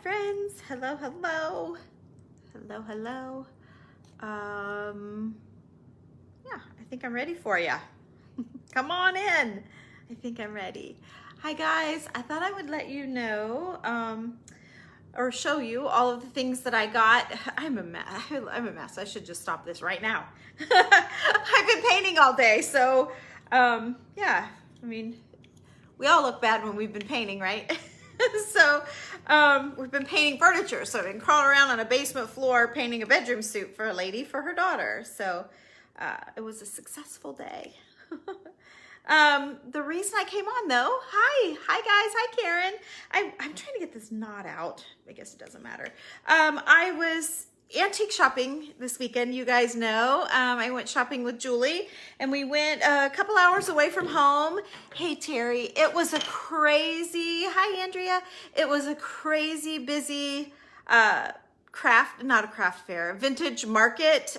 friends. Hello, hello. Hello, hello. Yeah, I think I'm ready for you. Come on in. I think I'm ready. Hi guys, I thought I would let you know or show you all of the things that I got. I'm a mess. I should just stop this right now. I've been painting all day, so yeah, I mean, we all look bad when we've been painting, right? So we've been painting furniture. So I've been crawling around on a basement floor painting a bedroom suit for a lady for her daughter. So it was a successful day. The reason I came on though, hi guys, hi Karen. I'm trying to get this knot out. I guess it doesn't matter. I was antique shopping this weekend, you guys know. I went shopping with Julie and we went a couple hours away from home. Hey Terry, it was a crazy, hi Andrea. It was a crazy busy not a craft fair, vintage market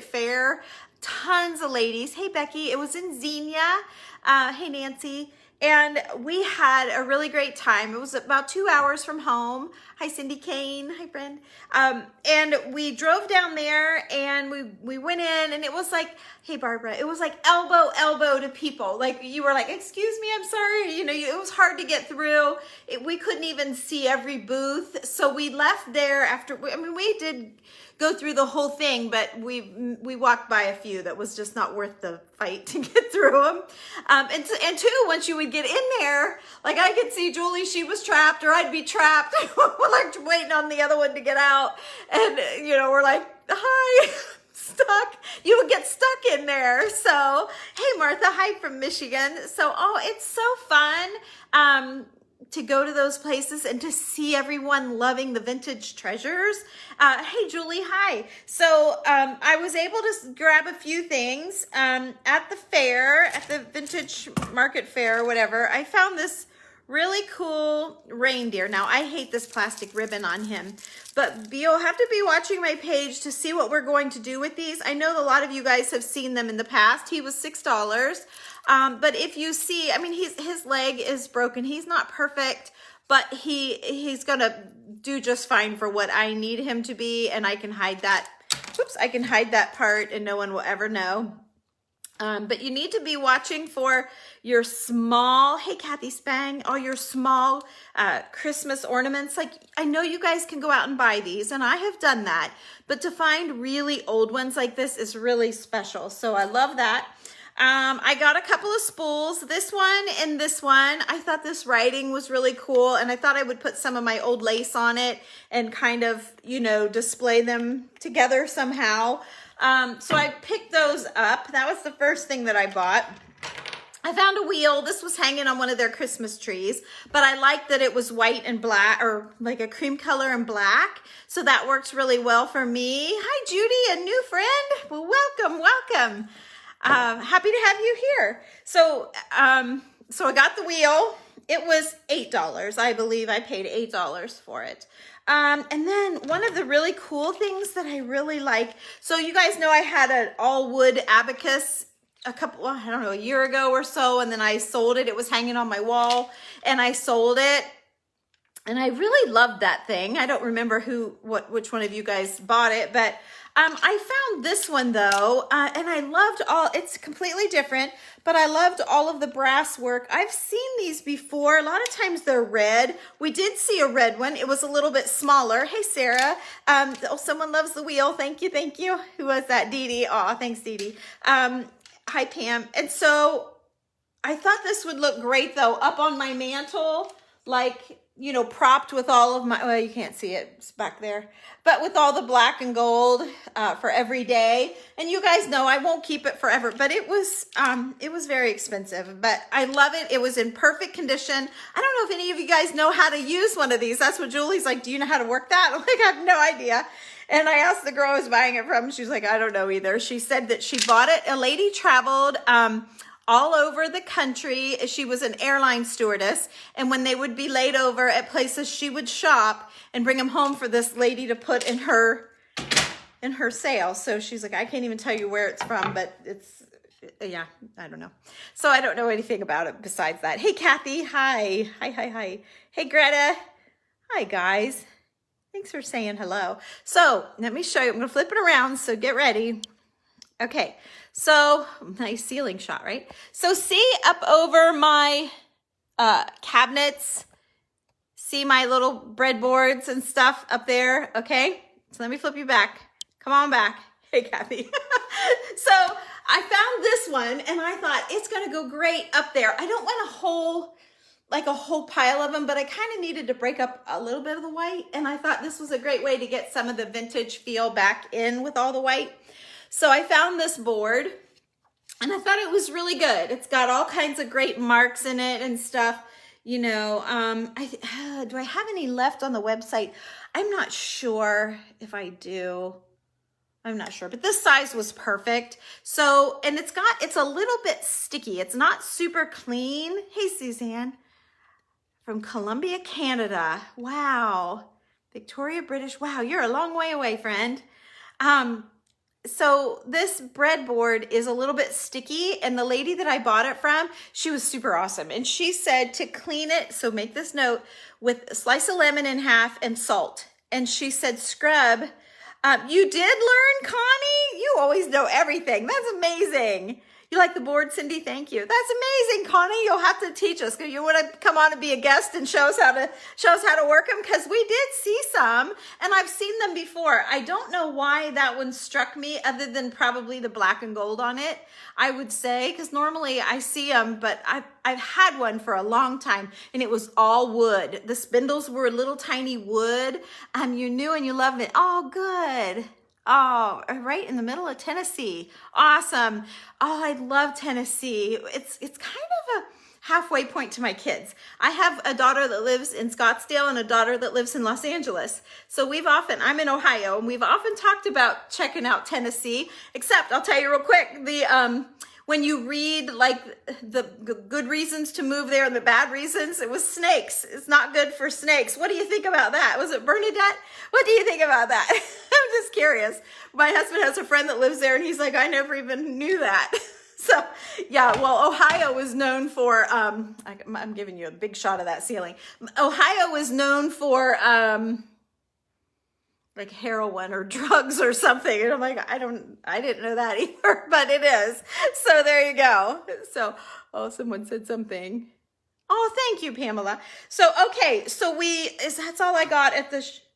fair. Tons of ladies. Hey Becky, it was in Xenia. Hey Nancy. And we had a really great time. It was about 2 hours from home. Hi Cindy Kane, hi friend. And we drove down there and we went in and it was like, hey Barbara, it was like elbow to people. Like you were like, excuse me, I'm sorry. You know, it was hard to get through. We couldn't even see every booth. So we left there after, I mean, we did go through the whole thing, but we walked by a few that was just not worth the fight to get through them. And two, once you would get in there, like I could see Julie, she was trapped or I'd be trapped. We're like waiting on the other one to get out. And, you know, we're like, hi, stuck. You would get stuck in there. So, hey Martha, hi from Michigan. So, oh, it's so fun. To go to those places and to see everyone loving the vintage treasures. Hey, Julie, hi. So I was able to grab a few things at the fair, at the vintage market fair or whatever. I found this really cool reindeer. Now, I hate this plastic ribbon on him, but you'll have to be watching my page to see what we're going to do with these. I know a lot of you guys have seen them in the past. He was $6. But if you see, I mean, his leg is broken. He's not perfect, but he's gonna do just fine for what I need him to be. And I can hide that, I can hide that part and no one will ever know. But you need to be watching for your small, hey Kathy Spang, all your small Christmas ornaments. Like I know you guys can go out and buy these and I have done that, but to find really old ones like this is really special. So I love that. I got a couple of spools, this one and this one. I thought this writing was really cool and I thought I would put some of my old lace on it and kind of, you know, display them together somehow. So I picked those up. That was the first thing that I bought. I found a wheel. This was hanging on one of their Christmas trees, but I liked that it was white and black or like a cream color and black. So that works really well for me. Hi, Judy, a new friend. Well, welcome. Happy to have you here. So I got the wheel. It was $8. I believe I paid $8 for it. And then one of the really cool things that I really like. So you guys know I had an all wood abacus a year ago or so. And then I sold it. It was hanging on my wall and I sold it. And I really loved that thing. I don't remember which one of you guys bought it, but I found this one though, and I loved it's completely different, but I loved all of the brass work. I've seen these before. A lot of times they're red. We did see a red one. It was a little bit smaller. Hey, Sarah. Someone loves the wheel. Thank you. Who was that? Dee Dee. Aw, thanks, Dee Dee. Hi, Pam. And so I thought this would look great though, up on my mantle, like, you know, propped with all of my, well, you can't see it, it's back there, but with all the black and gold for every day. And you guys know I won't keep it forever, but it was very expensive, but I love it. It was in perfect condition. I don't know if any of you guys know how to use one of these. That's what Julie's like, do you know how to work that? I'm like, I have no idea. And I asked the girl I was buying it from, she's like, I don't know either. She said that she bought it. A lady traveled, all over the country. She was an airline stewardess, and when they would be laid over at places, she would shop and bring them home for this lady to put in her sale. So she's like, I can't even tell you where it's from, but it's, yeah, I don't know. So I don't know anything about it besides that. Hey Kathy, hi. Hey Greta. Hi guys. Thanks for saying hello. So let me show you. I'm going to flip it around, so get ready. Okay, so nice ceiling shot, right? So see up over my cabinets, see my little breadboards and stuff up there, okay? So let me flip you back. Come on back. Hey, Kathy. So I found this one and I thought it's gonna go great up there. I don't want a whole pile of them, but I kind of needed to break up a little bit of the white, and I thought this was a great way to get some of the vintage feel back in with all the white. So I found this board and I thought it was really good. It's got all kinds of great marks in it and stuff. You know, do I have any left on the website? I'm not sure if I do. I'm not sure, but this size was perfect. So, and it's a little bit sticky. It's not super clean. Hey, Suzanne. From Columbia, Canada. Wow. Victoria, British. Wow, you're a long way away, friend. So this breadboard is a little bit sticky, and the lady that I bought it from, she was super awesome. And she said to clean it, so make this note, with a slice of lemon in half and salt. And she said scrub. You did learn, Connie? You always know everything. That's amazing. You like the board, Cindy? Thank you. That's amazing, Connie. You'll have to teach us. You want to come on and be a guest and show us how to work them? Because we did see some, and I've seen them before. I don't know why that one struck me, other than probably the black and gold on it, I would say, because normally I see them, but I've had one for a long time, and it was all wood. The spindles were little tiny wood. You knew and you loved it. Oh, good. Oh, right in the middle of Tennessee. Awesome. Oh, I love Tennessee. It's kind of a halfway point to my kids. I have a daughter that lives in Scottsdale and a daughter that lives in Los Angeles. So I'm in Ohio, and we've often talked about checking out Tennessee, except I'll tell you real quick, when you read like the good reasons to move there and the bad reasons, it was snakes. It's not good for snakes. What do you think about that? Was it Bernadette? What do you think about that? I'm just curious. My husband has a friend that lives there, and he's like, I never even knew that. So yeah, well, Ohio is known for, I'm giving you a big shot of that ceiling. Ohio is known for, like heroin or drugs or something. And I'm like, I didn't know that either, but it is. So there you go. So, oh, someone said something. Oh, thank you, Pamela. So, okay. So that's all I got at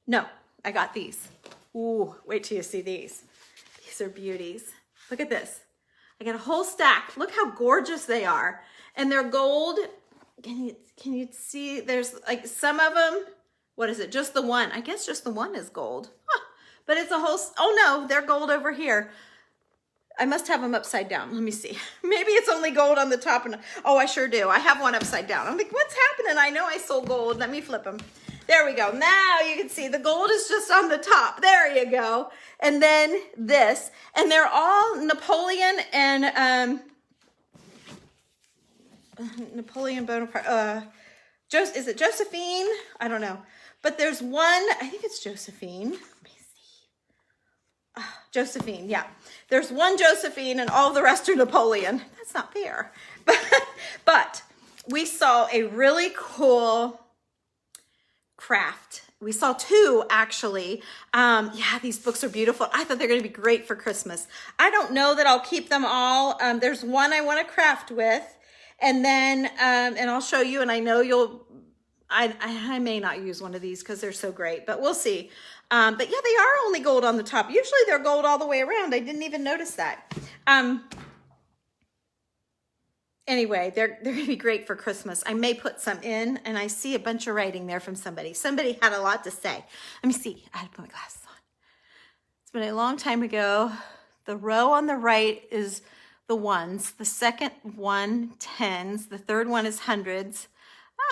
no, I got these. Ooh, wait till you see these. These are beauties. Look at this. I got a whole stack. Look how gorgeous they are. And they're gold. Can you see? There's like some of them. What is it? Just the one. I guess just the one is gold. Huh. But it's a whole, oh no, they're gold over here. I must have them upside down. Let me see. Maybe it's only gold on the top. Oh, I sure do. I have one upside down. I'm like, what's happening? I know I sold gold. Let me flip them. There we go. Now you can see the gold is just on the top. There you go. And then this. And they're all Napoleon and Napoleon Bonaparte. Is it Josephine? I don't know. But there's one, I think it's Josephine. Let me see. Josephine, yeah. There's one Josephine and all the rest are Napoleon. That's not fair. But we saw a really cool craft. We saw two, actually. Yeah, these books are beautiful. I thought they're going to be great for Christmas. I don't know that I'll keep them all. There's one I want to craft with. And then, and I'll show you, and I know I may not use one of these because they're so great, but we'll see. But yeah, they are only gold on the top. Usually they're gold all the way around. I didn't even notice that. Anyway, they're going to be great for Christmas. I may put some in, and I see a bunch of writing there from somebody. Somebody had a lot to say. Let me see. I had to put my glasses on. It's been a long time ago. The row on the right is the ones. The second one, tens. The third one is hundreds.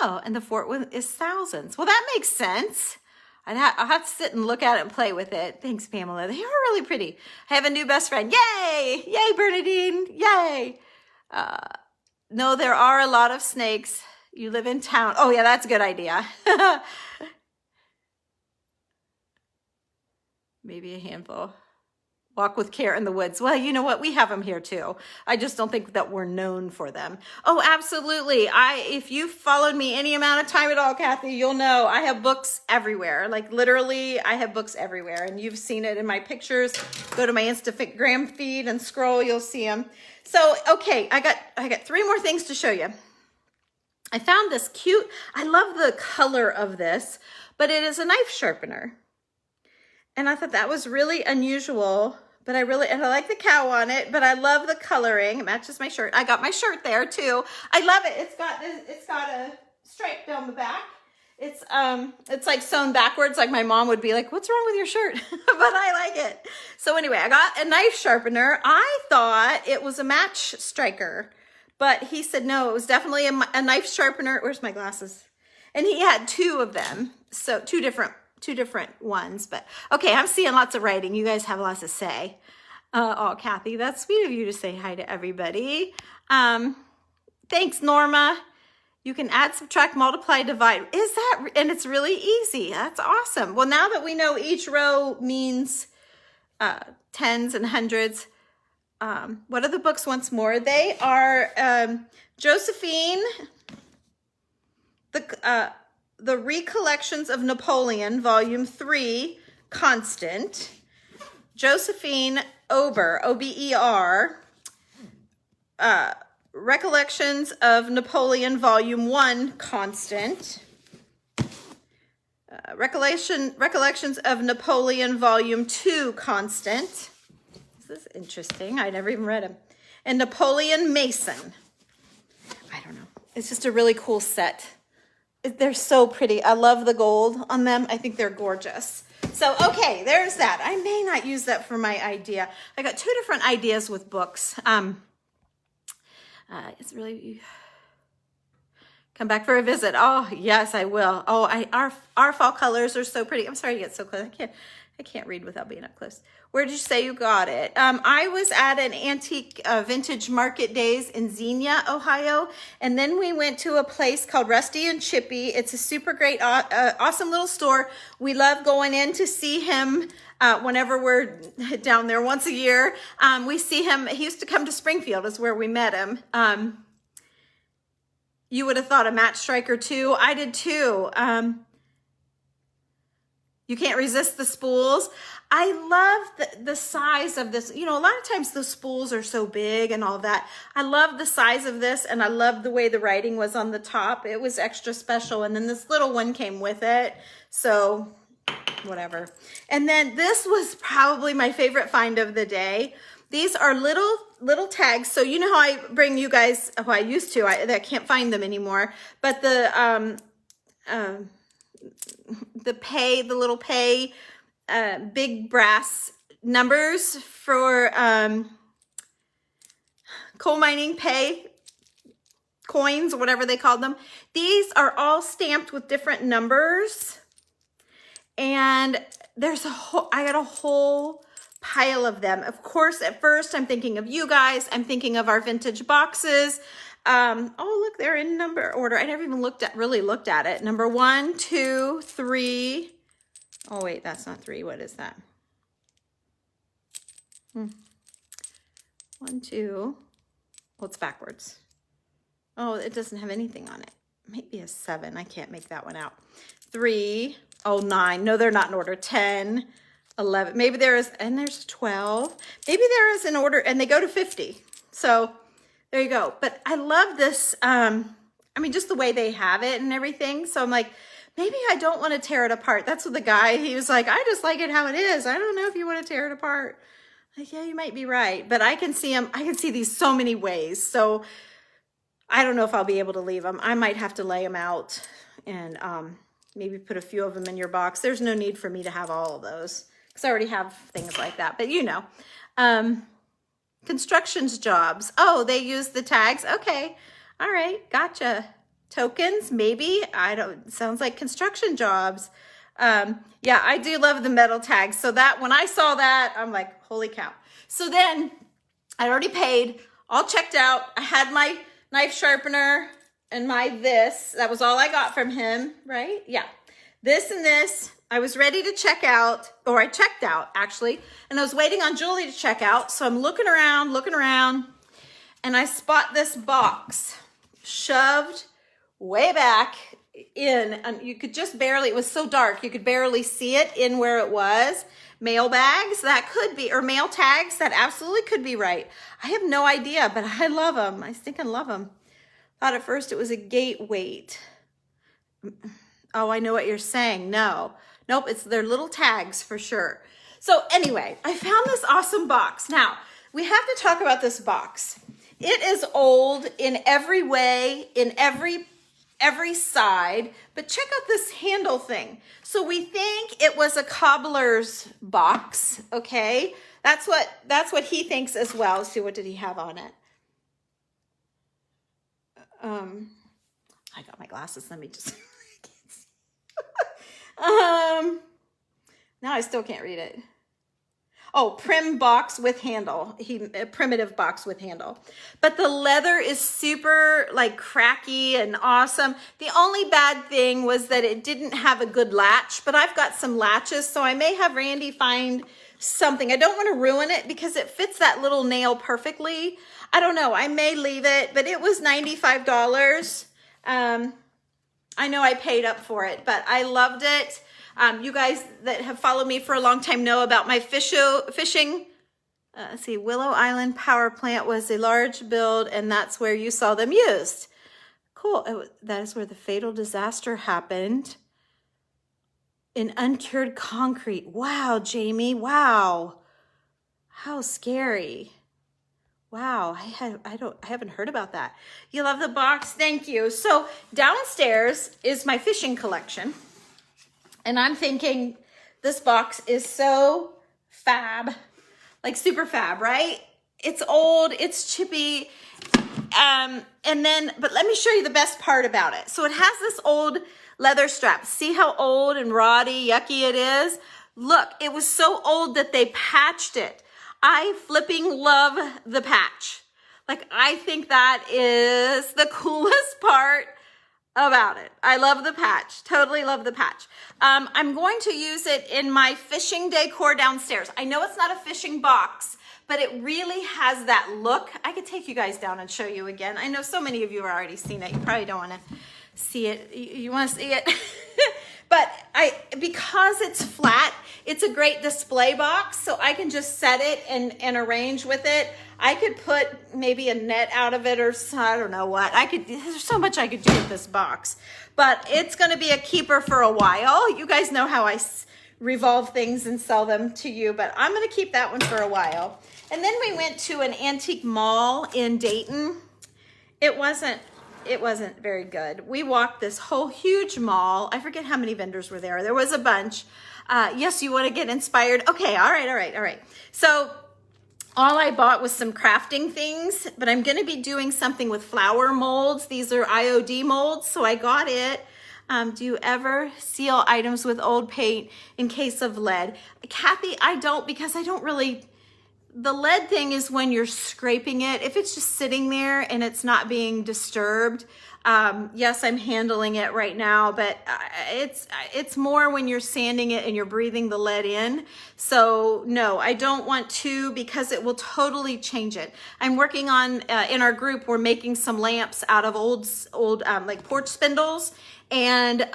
Oh, and the fourth one is thousands. Well, that makes sense. I'll have to sit and look at it and play with it. Thanks, Pamela. They are really pretty. I have a new best friend. Yay! Yay, Bernadine! Yay! No, there are a lot of snakes. You live in town. Oh, yeah, that's a good idea. Maybe a handful. walk with care in the woods. Well, you know what? We have them here too. I just don't think that we're known for them. Oh, absolutely. If you've followed me any amount of time at all, Kathy, you'll know I have books everywhere. Like literally, I have books everywhere, and you've seen it in my pictures. Go to my Instagram feed and scroll, you'll see them. So, okay, I got 3 more things to show you. I found this cute, I love the color of this, but it is a knife sharpener. And I thought that was really unusual, but I like the cow on it, but I love the coloring. It matches my shirt. I got my shirt there too. I love it. It's got a stripe down the back. It's like sewn backwards, like my mom would be like, what's wrong with your shirt? But I like it. So anyway, I got a knife sharpener. I thought it was a match striker, but he said no, it was definitely a knife sharpener. Where's my glasses? And he had 2 of them. So two different ones, but okay, I'm seeing lots of writing. You guys have lots to say. Oh, Kathy, that's sweet of you to say hi to everybody. Thanks, Norma. You can add, subtract, multiply, divide. And it's really easy. That's awesome. Well, now that we know each row means tens and hundreds, what are the books once more? They are Josephine, the Recollections of Napoleon, Volume 3, Constant. Josephine Ober, O-B-E-R, Recollections of Napoleon, Volume 1, Constant. Recollections of Napoleon, Volume 2, Constant. This is interesting. I never even read them. And Napoleon Mason. I don't know. It's just a really cool set. They're so pretty. I love the gold on them. I think they're gorgeous. So, okay, there's that. I may not use that for my idea. I got 2 different ideas with books. It's really... Come back for a visit. Oh, yes, I will. Oh, our fall colors are so pretty. I'm sorry to get so close. I can't read without being up close. Where did you say you got it? I was at an antique vintage market days in Xenia, Ohio. And then we went to a place called Rusty and Chippy. It's a super great, awesome little store. We love going in to see him whenever we're down there once a year. We see him. He used to come to Springfield is where we met him. You would have thought a match striker too. I did too. You can't resist the spools. I love the size of this. You know, a lot of times the spools are so big and all that. I love the size of this, and I love the way the writing was on the top. It was extra special, and then this little one came with it. So, whatever. And then this was probably my favorite find of the day. These are little tags. So you know how I bring you guys, well, I used to, I can't find them anymore, but the little pay, big brass numbers for coal mining pay coins, whatever they called them. These are all stamped with different numbers, and there's I got a whole pile of them. Of course, at first I'm thinking of you guys. I'm thinking of our vintage boxes. Oh, look, they're in number order. I never even really looked at it. Number 1, 2, 3. Oh, wait, that's not 3. What is that? 1, 2. Well, it's backwards. Oh, it doesn't have anything on it. Maybe a 7. I can't make that one out. 3. Oh, 9. No, they're not in order. 10, 11. Maybe there is, and there's 12. Maybe there is an order, and they go to 50. So there you go. But I love this. I mean, just the way they have it and everything. So I'm like, maybe I don't want to tear it apart. That's what the guy, he was like, I just like it how it is. I don't know if you want to tear it apart. Like, yeah, you might be right. But I can see them. I can see these so many ways. So I don't know if I'll be able to leave them. I might have to lay them out and maybe put a few of them in your box. There's no need for me to have all of those because I already have things like that. But you know, constructions jobs. Oh, they use the tags. Okay. All right. Gotcha. Tokens, maybe. I don't, sounds like construction jobs. Yeah, I do love the metal tags. So that when I saw that, I'm like, holy cow. So then I already paid, all checked out. I had my knife sharpener and my this. That was all I got from him, right? Yeah. This and this. I was ready to check out, or I checked out actually, and I was waiting on Julie to check out. So I'm looking around, and I spot this box shoved way back in, and you could just barely, it was so dark, you could barely see it in where it was. Mail bags, that could be, or mail tags, that absolutely could be right. I have no idea, but I love them. I think I love them. Thought at first it was a gate weight. Oh, I know what you're saying. No. Nope, it's their little tags for sure. So anyway, I found this awesome box. Now, we have to talk about this box. It is old in every way, in every side, but check out this handle thing. So we think it was a cobbler's box, okay? That's what he thinks as well. Let's see, what did he have on it? I got my glasses. Let me just now I still can't read it. Oh, prim box with handle. A primitive box with handle. But the leather is super like cracky and awesome. The only bad thing was that it didn't have a good latch, but I've got some latches, so I may have Randy find something. I don't want to ruin it because it fits that little nail perfectly. I don't know. I may leave it, but it was $95. I know I paid up for it, but I loved it. You guys that have followed me for a long time know about my fishing. Let's see, Willow Island Power Plant was a large build, and that's where you saw them used. Cool. That is where the fatal disaster happened. In uncured concrete. Wow, Jamie. Wow. How scary. Wow, I haven't heard about that. You love the box? Thank you. So downstairs is my fishing collection. And I'm thinking this box is so fab, like super fab, right? It's old, it's chippy. But let me show you the best part about it. So it has this old leather strap. See how old and rotty, yucky it is? Look, it was so old that they patched it. I flipping love the patch. Like, I think that is the coolest part about it. I love the patch. Totally love the patch. I'm going to use it in my fishing decor downstairs. I know it's not a fishing box, but it really has that look. I could take you guys down and show you again. I know so many of you have already seen it. You probably don't want to see it. You want to see it? But because it's flat, it's a great display box, so I can just set it and arrange with it. I could put maybe a net out of it, or I don't know what. There's so much I could do with this box. But it's going to be a keeper for a while. You guys know how I revolve things and sell them to you, but I'm going to keep that one for a while. And then we went to an antique mall in Dayton. It wasn't very good. We walked this whole huge mall. I forget how many vendors were there. There was a bunch. Yes, you want to get inspired? Okay, all right. So all I bought was some crafting things, but I'm going to be doing something with flower molds. These are IOD molds, so I got it. Do you ever seal items with old paint in case of lead? Kathy, I don't, because I don't really... The lead thing is when you're scraping it. If it's just sitting there and it's not being disturbed, yes, I'm handling it right now, but it's more when you're sanding it and you're breathing the lead in. So no, I don't want to, because it will totally change it. I'm working on, in our group, we're making some lamps out of old like porch spindles. And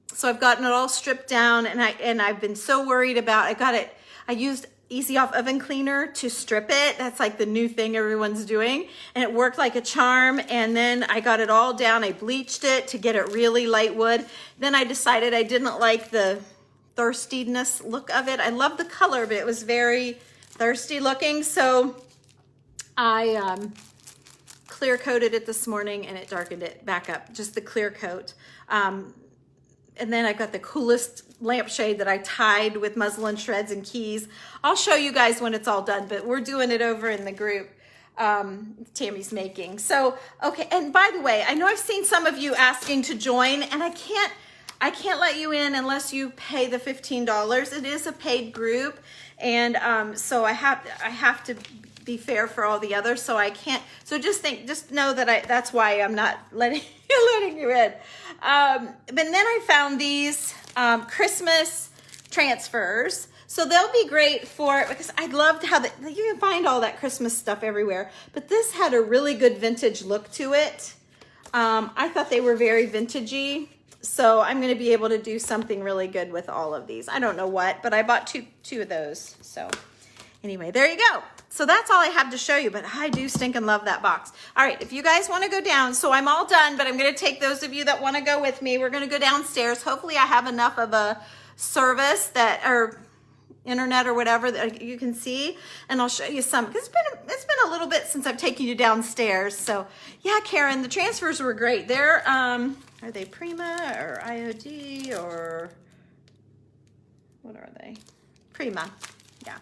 so I've gotten it all stripped down, and I've been so worried about, I used Easy Off Oven Cleaner to strip it. That's like the new thing everyone's doing. And it worked like a charm. And then I got it all down. I bleached it to get it really light wood. Then I decided I didn't like the thirstiness look of it. I love the color, but it was very thirsty looking. So I clear coated it this morning, and it darkened it back up, just the clear coat. And then I got the coolest lampshade that I tied with muslin shreds and keys. I'll show you guys when it's all done, but we're doing it over in the group Tammy's making. So, okay, and by the way, I know I've seen some of you asking to join, and I can't let you in unless you pay the $15. It is a paid group, and so I have to be fair for all the others, so I can't. So just know that that's why I'm not letting letting you in. But then I found these Christmas transfers. So they'll be great for, because I loved how you can find all that Christmas stuff everywhere. But this had a really good vintage look to it. I thought they were very vintagey. So I'm going to be able to do something really good with all of these. I don't know what, but I bought two of those. So anyway, there you go. So that's all I have to show you, but I do stinking love that box. All right, if you guys want to go down, so I'm all done, but I'm going to take those of you that want to go with me. We're going to go downstairs. Hopefully I have enough of a service that, or internet or whatever that you can see, and I'll show you some, because it's been a little bit since I've taken you downstairs. So yeah, Karen, the transfers were great. They're are they Prima or IOD or what are they? Prima. Yeah,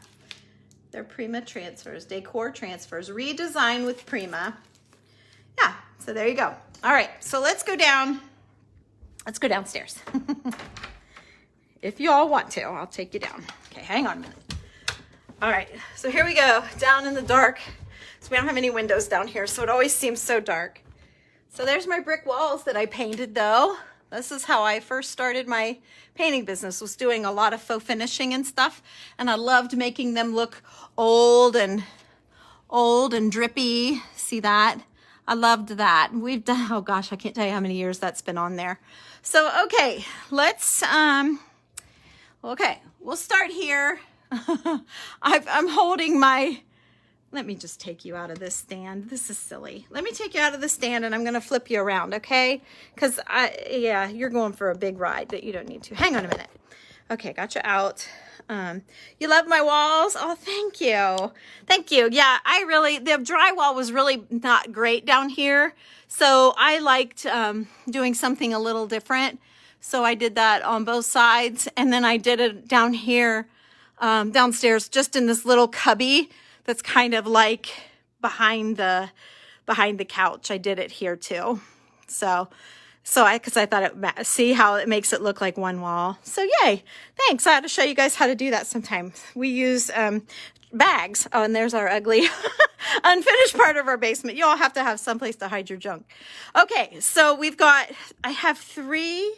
they're Prima transfers, decor transfers, redesigned with Prima. Yeah, so there you go. All right, so let's go down. Let's go downstairs. If you all want to, I'll take you down. Okay, hang on a minute. All right, so here we go, down in the dark. So we don't have any windows down here, so it always seems so dark. So there's my brick walls that I painted though. This is how I first started my painting business, was doing a lot of faux finishing and stuff. And I loved making them look old and drippy. See that? I loved that. We've done, oh gosh, I can't tell you how many years that's been on there. So, okay, let's, okay, we'll start here. I'm holding my, let me just take you out of this stand. This is silly. Let me take you out of the stand and I'm going to flip you around, okay? Because, yeah, you're going for a big ride that you don't need to. Hang on a minute. Okay, got you out. You love my walls? Oh, thank you. Thank you. Yeah, the drywall was really not great down here. So I liked doing something a little different. So I did that on both sides. And then I did it down here, downstairs, just in this little cubby that's kind of like behind the couch. I did it here too. Because I thought see how it makes it look like one wall. So yay, thanks. I had to show you guys how to do that sometime. We use bags. Oh, and there's our ugly unfinished part of our basement. You all have to have someplace to hide your junk. Okay, so I have 3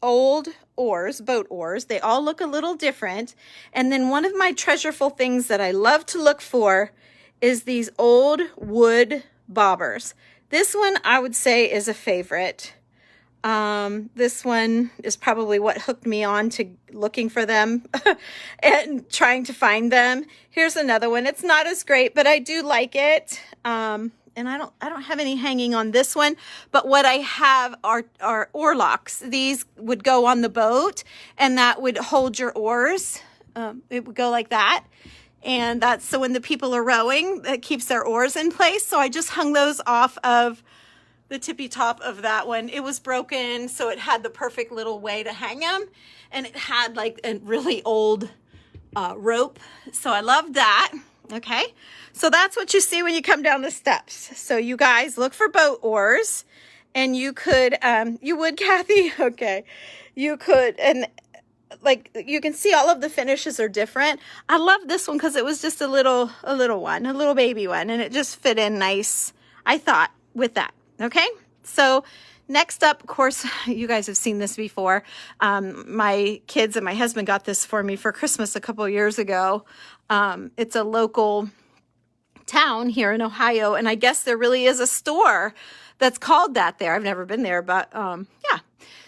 old oars, boat oars. They all look a little different. And then one of my treasureful things that I love to look for is these old wood bobbers. This one I would say is a favorite. This one is probably what hooked me on to looking for them and trying to find them. Here's another one. It's not as great, but I do like it. And I don't have any hanging on this one, but what I have are oar locks. These would go on the boat and that would hold your oars. It would go like that. And that's so when the people are rowing, that keeps their oars in place. So I just hung those off of the tippy top of that one. It was broken, so it had the perfect little way to hang them. And it had like a really old rope. So I loved that. Okay, so that's what you see when you come down the steps. So you guys look for boat oars, and you could, you would, Kathy? Okay, you could, and like you can see all of the finishes are different. I love this one because it was just a little one, a little baby one, and it just fit in nice, I thought, with that. Okay, so next up, of course, you guys have seen this before. My kids and my husband got this for me for Christmas a couple years ago. It's a local town here in Ohio, and I guess there really is a store that's called that there. I've never been there, but yeah.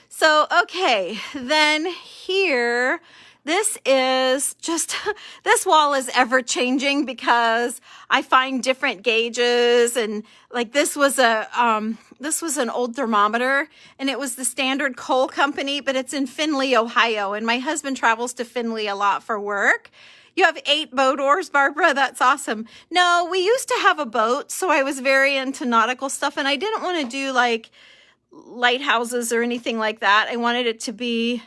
So, okay, then here, this is just, this wall is ever changing because I find different gauges, and like this was an old thermometer, and it was the Standard Coal Company, but it's in Findlay, Ohio, and my husband travels to Findlay a lot for work. You have 8 boat oars, Barbara? That's awesome. No, we used to have a boat, so I was very into nautical stuff, and I didn't want to do like lighthouses or anything like that. I wanted it to be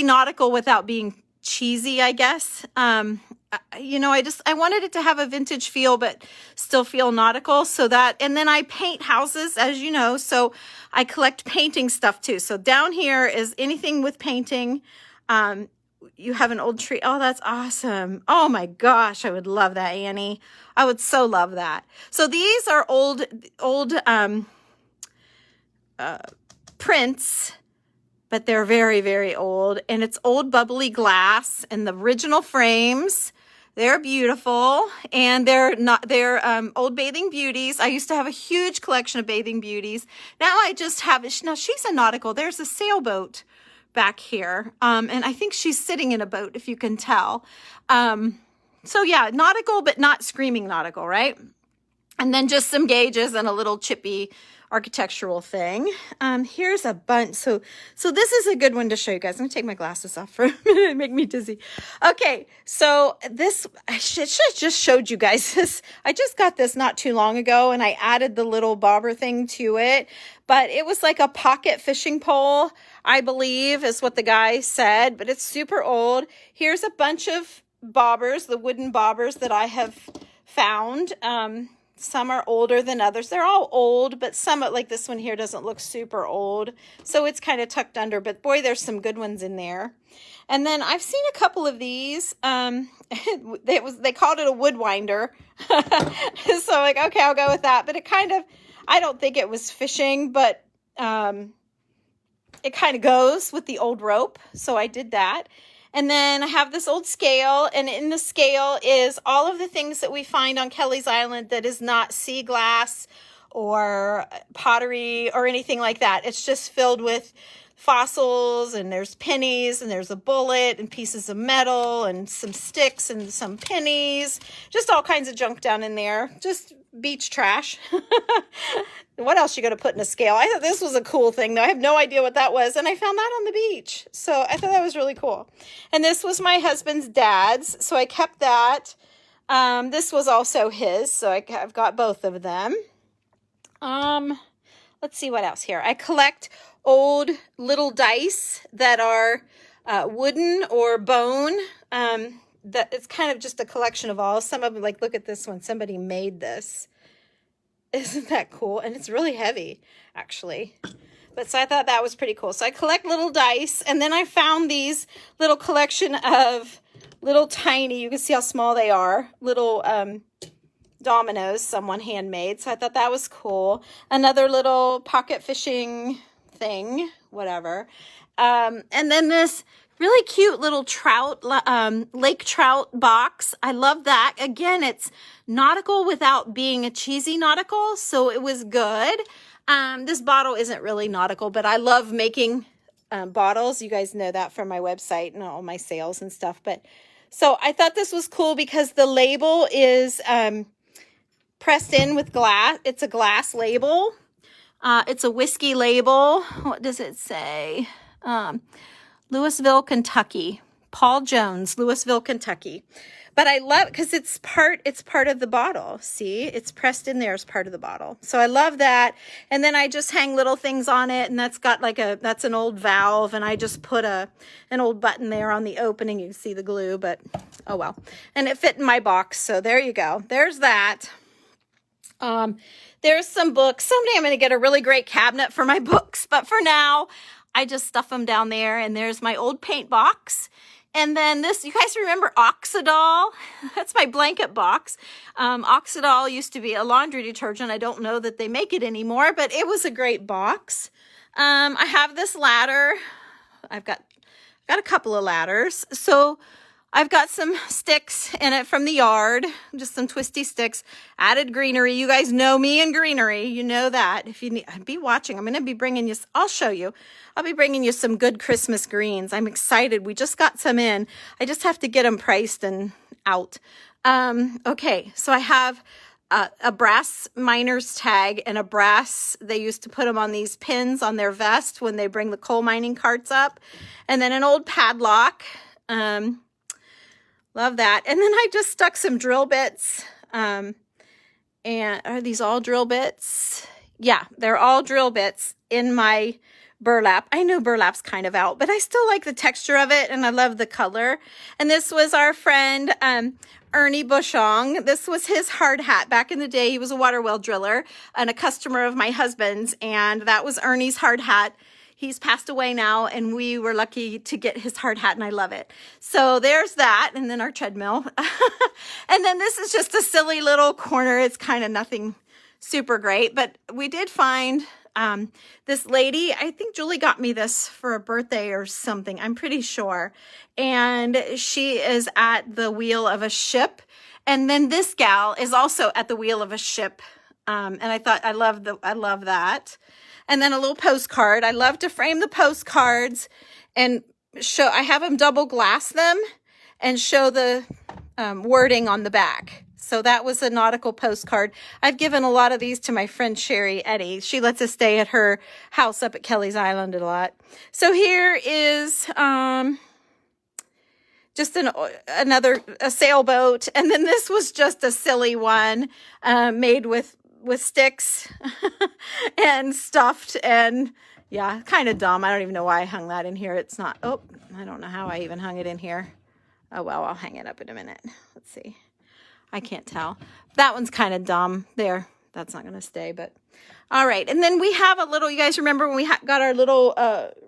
nautical without being cheesy, I guess. You know, I wanted it to have a vintage feel, but still feel nautical. So that, and then I paint houses, as you know, so I collect painting stuff too. So down here is anything with painting. You have an old tree. Oh, that's awesome. Oh my gosh, I would love that, Annie. I would so love that. So these are old prints, but they're very, very old. And it's old bubbly glass and the original frames. They're beautiful, and they're old bathing beauties. I used to have a huge collection of bathing beauties. Now I just have, now she's a nautical. There's a sailboat back here. And I think she's sitting in a boat, if you can tell. So yeah, nautical, but not screaming nautical, right? And then just some gauges and a little chippy architectural thing. Here's a bunch. So this is a good one to show you guys. I'm gonna take my glasses off for a minute. Make me dizzy. Okay, so this, I should have just showed you guys this. I just got this not too long ago, and I added the little bobber thing to it, but it was like a pocket fishing pole, I believe is what the guy said, but it's super old. Here's a bunch of bobbers, the wooden bobbers that I have found. Some are older than others. They're all old, but some, like this one here, doesn't look super old. So it's kind of tucked under, but boy, there's some good ones in there. And then I've seen a couple of these. They called it a wood winder. So like, okay, I'll go with that. But it kind of, I don't think it was fishing, but it kind of goes with the old rope. So I did that. And then I have this old scale, and in the scale is all of the things that we find on Kelly's Island that is not sea glass or pottery or anything like that. It's just filled with fossils, and there's pennies, and there's a bullet, and pieces of metal, and some sticks, and some pennies. Just all kinds of junk down in there. Just beach trash. What else you going to put in a scale? I thought this was a cool thing, though. I have no idea what that was, and I found that on the beach. So I thought that was really cool. And this was my husband's dad's, so I kept that. This was also his, so I've got both of them. Let's see what else here. I collect old little dice that are wooden or bone. That it's kind of just a collection of all. Some of them, like, look at this one. Somebody made this. Isn't that cool? And it's really heavy, actually. But so I thought that was pretty cool. So I collect little dice, and then I found these little collection of little tiny, you can see how small they are, little dominoes someone handmade. So I thought that was cool. Another little pocket fishing thing, whatever. And then this really cute little trout, lake trout box. I love that. Again, it's nautical without being a cheesy nautical, so it was good. This bottle isn't really nautical, but I love making bottles. You guys know that from my website and all my sales and stuff. But so I thought this was cool because the label is pressed in with glass. It's a glass label. It's a whiskey label. What does it say? Louisville, Kentucky. Paul Jones, Louisville, Kentucky. But I love, because it's part of the bottle. See, it's pressed in there as part of the bottle. So I love that. And then I just hang little things on it, and that's got like that's an old valve, and I just put an old button there on the opening. You can see the glue, but oh well. And it fit in my box, so there you go. There's that. There's some books. Someday I'm going to get a really great cabinet for my books, but for now, I just stuff them down there, and there's my old paint box. And then this, you guys remember Oxidol? That's my blanket box. Oxidol used to be a laundry detergent. I don't know that they make it anymore, but it was a great box. I have this ladder. I've got a couple of ladders. So I've got some sticks in it from the yard, just some twisty sticks, added greenery. You guys know me and greenery. You know that. If you need, be watching. I'm going to be bringing you, I'll show you. I'll be bringing you some good Christmas greens. I'm excited. We just got some in. I just have to get them priced and out. Okay, so I have a brass miner's tag and a brass, they used to put them on these pins on their vest when they bring the coal mining carts up. And then an old padlock. Love that. And then I just stuck some drill bits. And are these all drill bits? Yeah, they're all drill bits in my burlap. I know burlap's kind of out, but I still like the texture of it, and I love the color. And this was our friend Ernie Bushong. This was his hard hat. Back in the day, he was a water well driller and a customer of my husband's, and that was Ernie's hard hat. He's passed away now, and we were lucky to get his hard hat, and I love it. So there's that, and then our treadmill. And then this is just a silly little corner. It's kind of nothing super great, but we did find This lady, I think Julie got me this for a birthday or something, I'm pretty sure. And she is at the wheel of a ship. And then this gal is also at the wheel of a ship. And I thought, I love that. And then a little postcard. I love to frame the postcards and show, I have them double glass them and show the wording on the back. So that was a nautical postcard. I've given a lot of these to my friend Sherry Eddy. She lets us stay at her house up at Kelly's Island a lot. So here is just a sailboat. And then this was just a silly one made with sticks and stuffed, and yeah, kind of dumb. I don't even know why I hung that in here. It's not, oh, I don't know how I even hung it in here. Oh, well, I'll hang it up in a minute. Let's see. I can't tell. That one's kind of dumb. There, that's not going to stay, but all right. And then we have a little, you guys remember when we got our little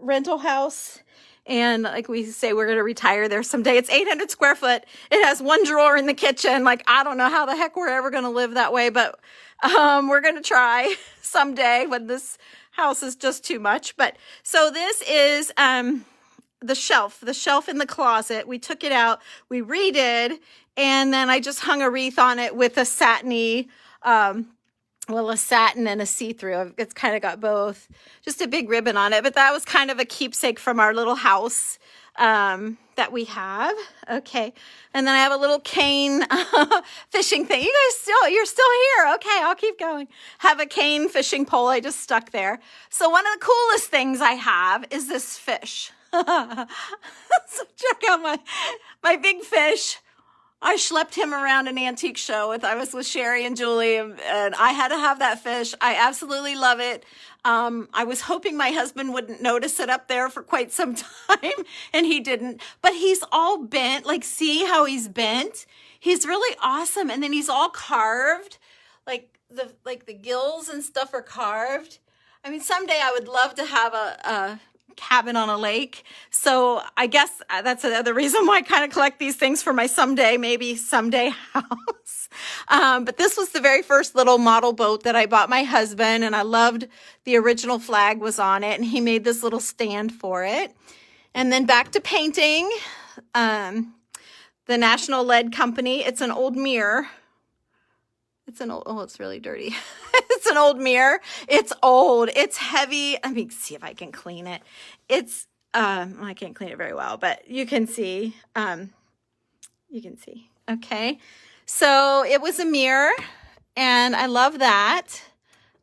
rental house? And like we say, we're going to retire there someday. It's 800 square foot. It has one drawer in the kitchen. Like, I don't know how the heck we're ever going to live that way, but we're going to try someday when this house is just too much. But so this is the shelf in the closet. We took it out, we redid, and then I just hung a wreath on it with a satiny, a satin and a see-through. It's kind of got both, just a big ribbon on it, but that was kind of a keepsake from our little house that we have. Okay. And then I have a little cane fishing thing. You guys you're still here. Okay, I'll keep going. Have a cane fishing pole I just stuck there. So one of the coolest things I have is this fish. So check out my big fish. I schlepped him around an antique show I was with Sherry and Julie, and I had to have that fish. I absolutely love it. I was hoping my husband wouldn't notice it up there for quite some time, and he didn't. But he's all bent. Like, see how he's bent? He's really awesome. And then he's all carved. Like the gills and stuff are carved. I mean, someday I would love to have a cabin on a lake. So I guess that's another reason why I kind of collect these things for my maybe someday house. But this was the very first little model boat that I bought my husband, and I loved the original flag was on it, and he made this little stand for it. And then back to painting, the National Lead Company. It's an old mirror. It's really dirty. It's an old mirror. It's old. It's heavy. Let me see if I can clean it. It's, I can't clean it very well, but you can see. Okay. So it was a mirror, and I love that.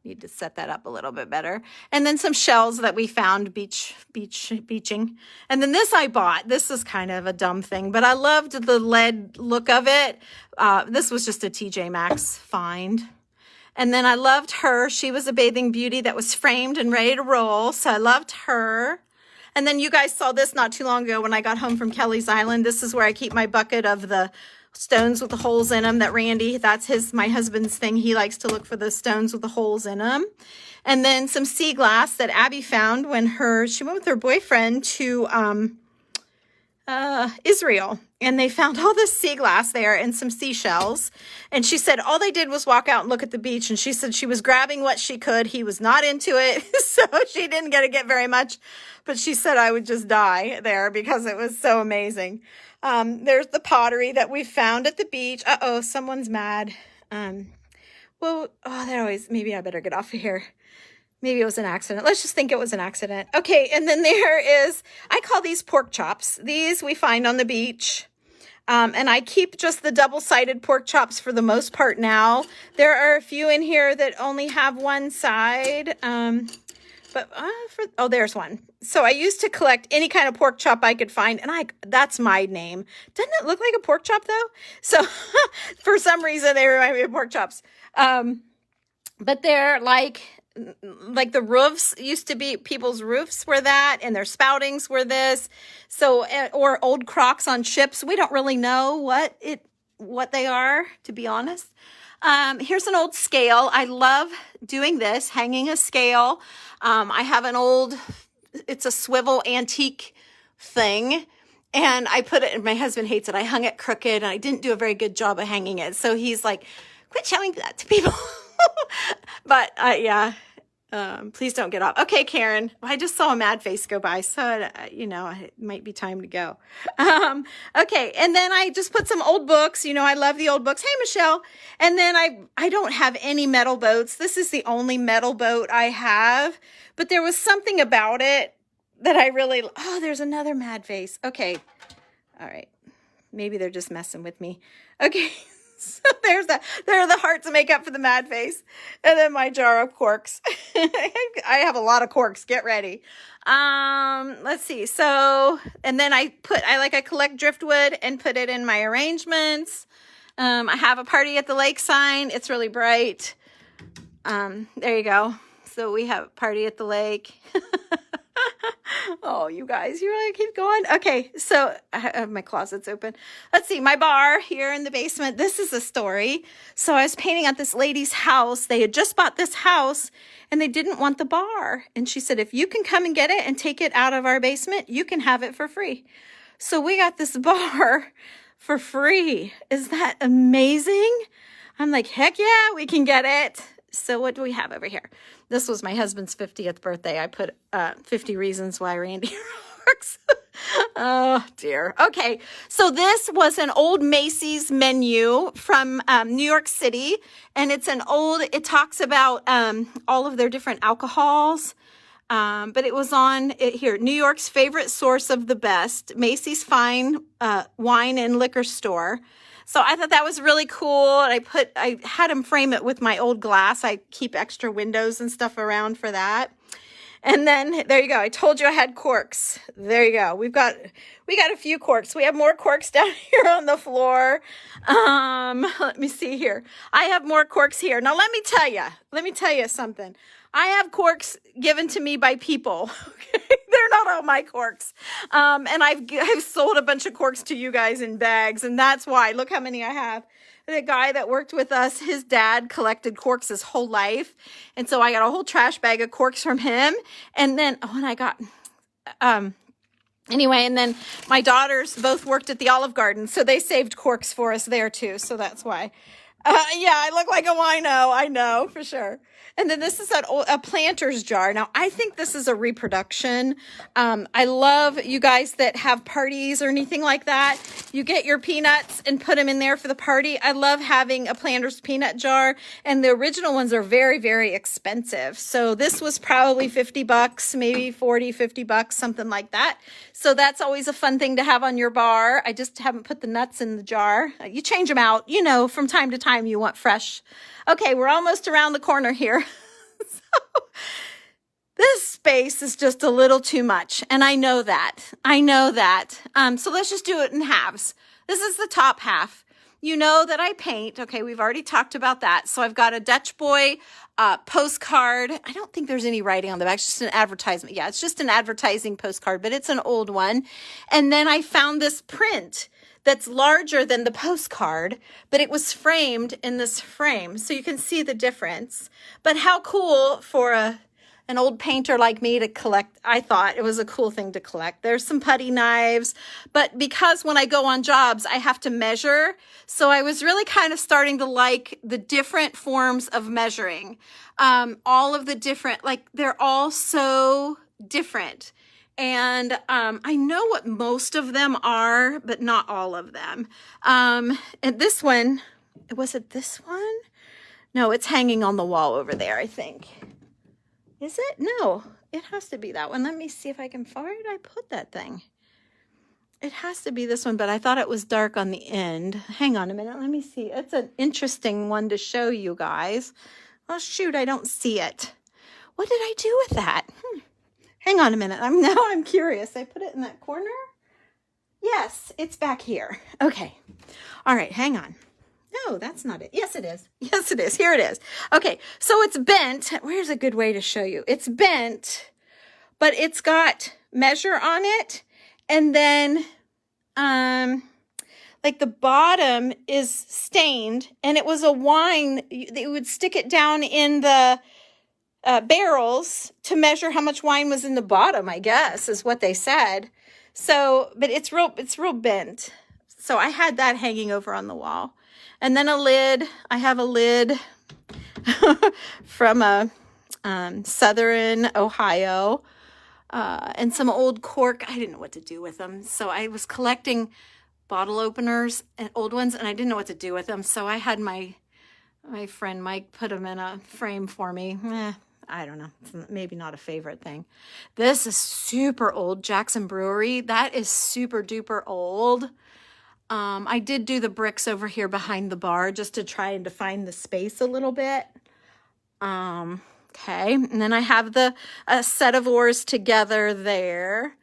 Need to set that up a little bit better. And then some shells that we found beaching. And then this I bought. This is kind of a dumb thing, but I loved the lead look of it. This was just a TJ Maxx find. And then I loved her. She was a bathing beauty that was framed and ready to roll. So I loved her. And then you guys saw this not too long ago when I got home from Kelly's Island. This is where I keep my bucket of the stones with the holes in them that Randy, that's my husband's thing. He likes to look for the stones with the holes in them. And then some sea glass that Abby found when she went with her boyfriend to Israel. And they found all this sea glass there and some seashells. And she said all they did was walk out and look at the beach. And she said she was grabbing what she could. He was not into it. So she didn't get very much. But she said I would just die there because it was so amazing. There's the pottery that we found at the beach. Uh-oh, someone's mad. Maybe I better get off of here. Maybe it was an accident. Let's just think it was an accident. Okay, and then there is, I call these pork chops. These we find on the beach. And I keep just the double-sided pork chops for the most part now. There are a few in here that only have one side. There's one. So I used to collect any kind of pork chop I could find, and that's my name. Doesn't it look like a pork chop though? So for some reason they remind me of pork chops. But they're like the roofs used to be, people's roofs were that, and their spoutings were this. So, or old crocks on ships. We don't really know what they are, to be honest. Here's an old scale. I love doing this, hanging a scale. I have it's a swivel antique thing, and I put it, and my husband hates it. I hung it crooked, and I didn't do a very good job of hanging it. So he's like, quit showing that to people. But yeah, Please don't get off. Okay, Karen. I just saw a mad face go by, so it might be time to go. Okay, and then I just put some old books. I love the old books. Hey, Michelle. And then I don't have any metal boats. This is the only metal boat I have, but there was something about it that I really. Oh, there's another mad face. Okay, all right. Maybe they're just messing with me. Okay. So there are the hearts to make up for the mad face. And then my jar of corks. I have a lot of corks. Get ready. Let's see. So, and then I collect driftwood and put it in my arrangements. I have a party at the lake sign. It's really bright. There you go. So we have a party at the lake. Oh, you guys, you really keep going. Okay, so I have my closet's open. Let's see, my bar here in the basement. This is a story. So I was painting at this lady's house. They had just bought this house and they didn't want the bar. And she said, if you can come and get it and take it out of our basement, you can have it for free. So we got this bar for free. Is that amazing? I'm like, heck yeah, we can get it. So what do we have over here? This was my husband's 50th birthday. I put 50 reasons why Reindeer works. Oh, dear. Okay, so this was an old Macy's menu from New York City. And it talks about all of their different alcohols. But it was on here, New York's favorite source of the best, Macy's Fine Wine and Liquor Store. So I thought that was really cool. And I had him frame it with my old glass. I keep extra windows and stuff around for that. And then there you go. I told you I had corks. There you go. We got a few corks. We have more corks down here on the floor. Let me see here. I have more corks here. Now let me tell you something. I have corks given to me by people. Okay? They're not all my corks. And I've sold a bunch of corks to you guys in bags, and that's why. Look how many I have. The guy that worked with us, his dad collected corks his whole life. And so I got a whole trash bag of corks from him. And then, anyway, and then my daughters both worked at the Olive Garden, so they saved corks for us there too. So that's why. Yeah, I look like a wino. I know for sure. And then this is a planter's jar. Now, I think this is a reproduction. I love you guys that have parties or anything like that. You get your peanuts and put them in there for the party. I love having a planter's peanut jar. And the original ones are very, very expensive. So this was probably $50, maybe $40, $50, something like that. So that's always a fun thing to have on your bar. I just haven't put the nuts in the jar. You change them out, from time to time you want fresh. Okay, we're almost around the corner here. So this space is just a little too much, and I know that. So let's just do it in halves. This is the top half. You know that I paint. Okay, we've already talked about that. So I've got a Dutch boy postcard. I don't think there's any writing on the back. It's just an advertisement. Yeah, it's just an advertising postcard, but it's an old one. And then I found this print that's larger than the postcard, but it was framed in this frame. So you can see the difference. But how cool for an old painter like me to collect. I thought it was a cool thing to collect. There's some putty knives, but because when I go on jobs, I have to measure. So I was really kind of starting to like the different forms of measuring. All of the different, they're all so different. And I know what most of them are, but not all of them. And this one, was it this one? No, it's hanging on the wall over there, I think. Is it? No, it has to be that one. Let me see if I can, where did I put that thing? It has to be this one, but I thought it was dark on the end. Hang on a minute. Let me see. It's an interesting one to show you guys. Oh, shoot, I don't see it. What did I do with that? Hang on a minute. Now I'm curious. I put it in that corner? Yes, it's back here. Okay. All right, hang on. No, that's not it. Yes, it is. Yes, it is. Here it is. Okay, so it's bent. Where's a good way to show you? It's bent, but it's got measure on it. And then, the bottom is stained, and it was a wine. They would stick it down in the barrels to measure how much wine was in the bottom, I guess, is what they said. So, but it's real bent. So I had that hanging over on the wall. And then a lid. I have a lid from Southern Ohio, and some old cork. I didn't know what to do with them. So I was collecting bottle openers and old ones, and I didn't know what to do with them. So I had my friend Mike put them in a frame for me. I don't know. It's maybe not a favorite thing. This is super old. Jackson Brewery. That is super duper old. I did do the bricks over here behind the bar just to try and define the space a little bit. Okay. And then I have a set of oars together there.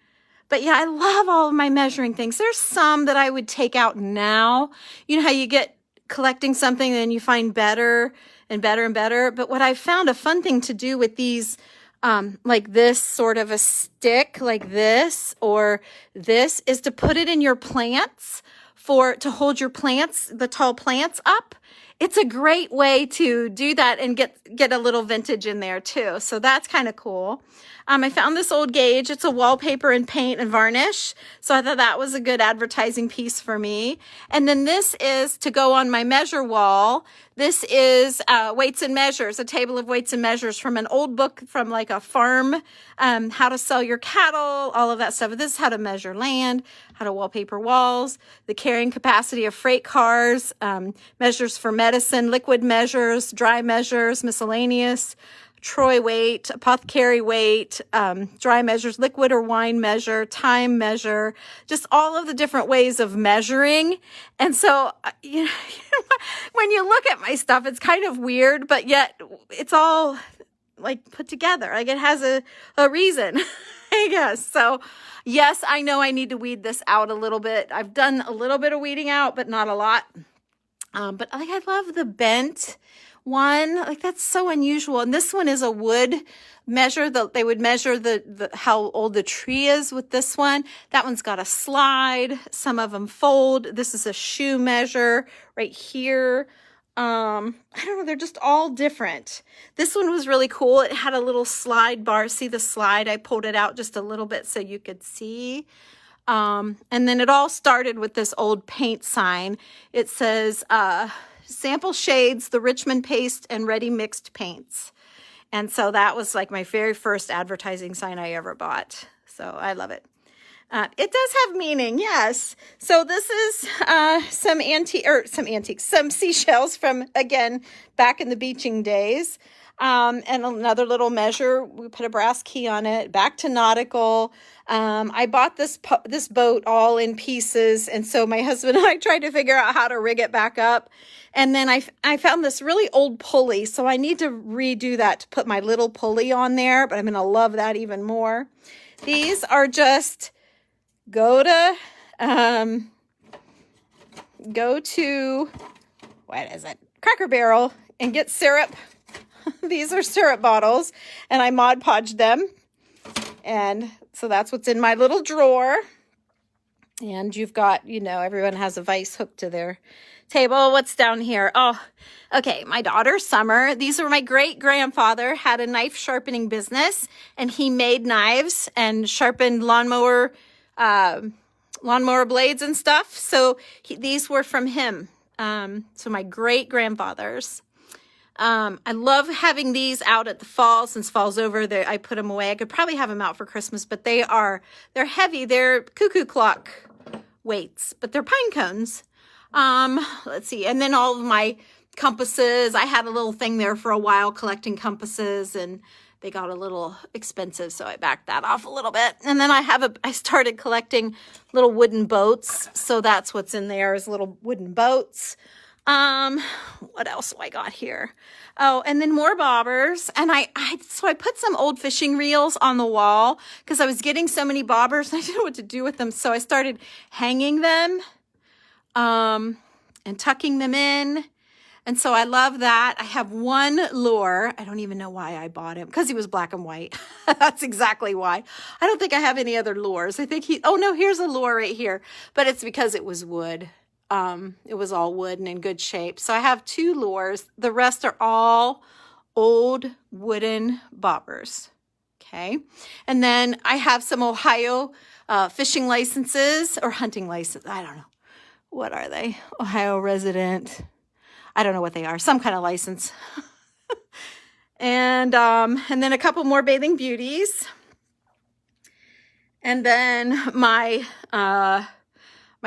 But yeah, I love all of my measuring things. There's some that I would take out now. You know how you get collecting something and then you find better and better and better. But what I've found a fun thing to do with these, like this sort of a stick like this or this, is to put it in your plants to hold your plants, the tall plants up. It's a great way to do that and get a little vintage in there too. So that's kind of cool. I found this old gauge. It's a wallpaper and paint and varnish. So I thought that was a good advertising piece for me. And then this is to go on my measure wall. This is weights and measures, a table of weights and measures from an old book from like a farm, how to sell your cattle, all of that stuff. This is how to measure land, how to wallpaper walls, the carrying capacity of freight cars, measures for medicine, liquid measures, dry measures, miscellaneous, Troy weight, apothecary weight, dry measures, liquid or wine measure, time measure, just all of the different ways of measuring. And so, when you look at my stuff, it's kind of weird, but yet it's all like put together. Like it has a reason, I guess. So yes, I know I need to weed this out a little bit. I've done a little bit of weeding out, but not a lot. But like, I love the bent one. Like that's so unusual. And this one is a wood measure. They would measure the how old the tree is with this one. That one's got a slide. Some of them fold. This is a shoe measure right here. I don't know. They're just all different. This one was really cool. It had a little slide bar. See the slide? I pulled it out just a little bit so you could see. And then it all started with this old paint sign. It says, sample shades, the Richmond paste and ready mixed paints. And so that was like my very first advertising sign I ever bought. So I love it. It does have meaning, yes. So this is some seashells from, again, back in the beaching days. And another little measure. We put a brass key on it. Back to nautical. I bought this boat all in pieces, and so my husband and I tried to figure out how to rig it back up. And then I found this really old pulley, so I need to redo that to put my little pulley on there. But I'm gonna love that even more. These are just go to what is it? Cracker Barrel and get syrup. These are syrup bottles, and I Mod Podged them. And so that's what's in my little drawer. And you've got, everyone has a vise hooked to their table. What's down here? Oh, okay. My daughter, Summer. These are my great-grandfather had a knife sharpening business, and he made knives and sharpened lawnmower blades and stuff. So these were from him. So my great-grandfather's. I love having these out at the fall. Since fall's over, I put them away. I could probably have them out for Christmas, but they're heavy. They're cuckoo clock weights, but they're pine cones. Let's see. And then all of my compasses. I had a little thing there for a while collecting compasses, and they got a little expensive, so I backed that off a little bit. And then I started collecting little wooden boats. So that's what's in there is little wooden boats. What else do I got here? Oh, and then more bobbers. And so I put some old fishing reels on the wall because I was getting so many bobbers and I didn't know what to do with them. So I started hanging them, and tucking them in. And so I love that. I have one lure. I don't even know why I bought him because he was black and white. That's exactly why. I don't think I have any other lures. I think oh no, here's a lure right here, but it's because it was wood. It was all wood and in good shape. So I have two lures. The rest are all old wooden bobbers. Okay. And then I have some Ohio fishing licenses or hunting license. I don't know. What are they? Ohio resident. I don't know what they are. Some kind of license. And then a couple more Bathing Beauties. And then my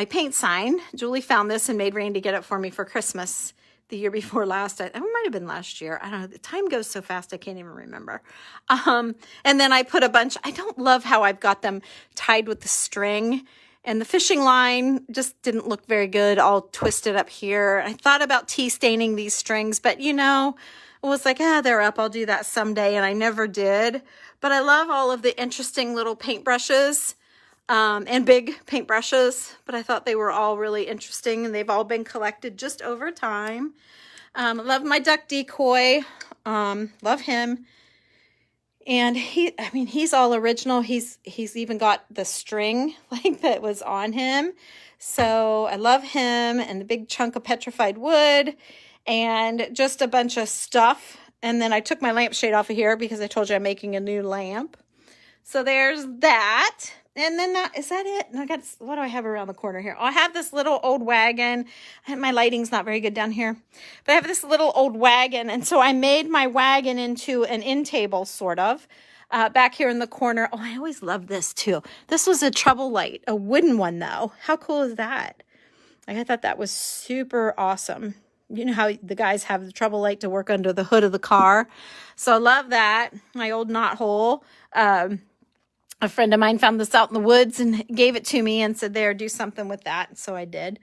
paint sign. Julie found this and made Randy get it for me for Christmas the year before last. It might have been last year. I don't know. The time goes so fast, I can't even remember. And then I put a bunch. I don't love how I've got them tied with the string. And the fishing line just didn't look very good, all twisted up here. I thought about tea staining these strings, but you know, I was like, they're up. I'll do that someday. And I never did. But I love all of the interesting little paintbrushes. And big paintbrushes, but I thought they were all really interesting, and they've all been collected just over time. Love my duck decoy. Love him. And he's all original. He's even got the string like that was on him. So I love him, and the big chunk of petrified wood and just a bunch of stuff. And then I took my lampshade off of here because I told you I'm making a new lamp. So there's that. And then is that it? And what do I have around the corner here? I have this little old wagon. My lighting's not very good down here. But I have this little old wagon. And so I made my wagon into an end table, sort of, back here in the corner. Oh, I always love this, too. This was a trouble light, a wooden one, though. How cool is that? I thought that was super awesome. You know how the guys have the trouble light to work under the hood of the car. So I love that. My old knothole. A friend of mine found this out in the woods and gave it to me and said, there, do something with that. So I did.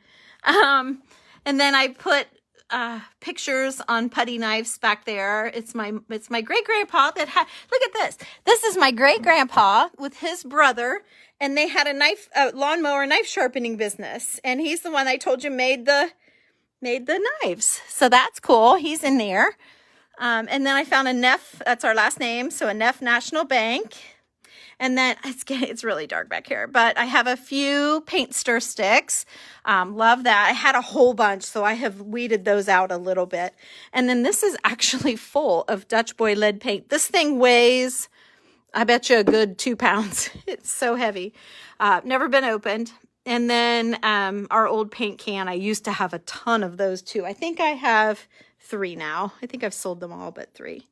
And then I put pictures on putty knives back there. It's my great-grandpa that had, look at this. This is my great-grandpa with his brother, and they had a lawnmower knife sharpening business. And he's the one I told you made the knives. So that's cool. He's in there. And then I found a Neff, that's our last name, so a Neff National Bank. And then it's really dark back here, but I have a few paint stir sticks. Love that. I had a whole bunch, so I have weeded those out a little bit. And then this is actually full of Dutch Boy lead paint. This thing weighs, I bet you, a good 2 pounds. It's so heavy. Never been opened. And then our old paint can, I used to have a ton of those too. I think I have 3 now. I think I've sold them all but 3.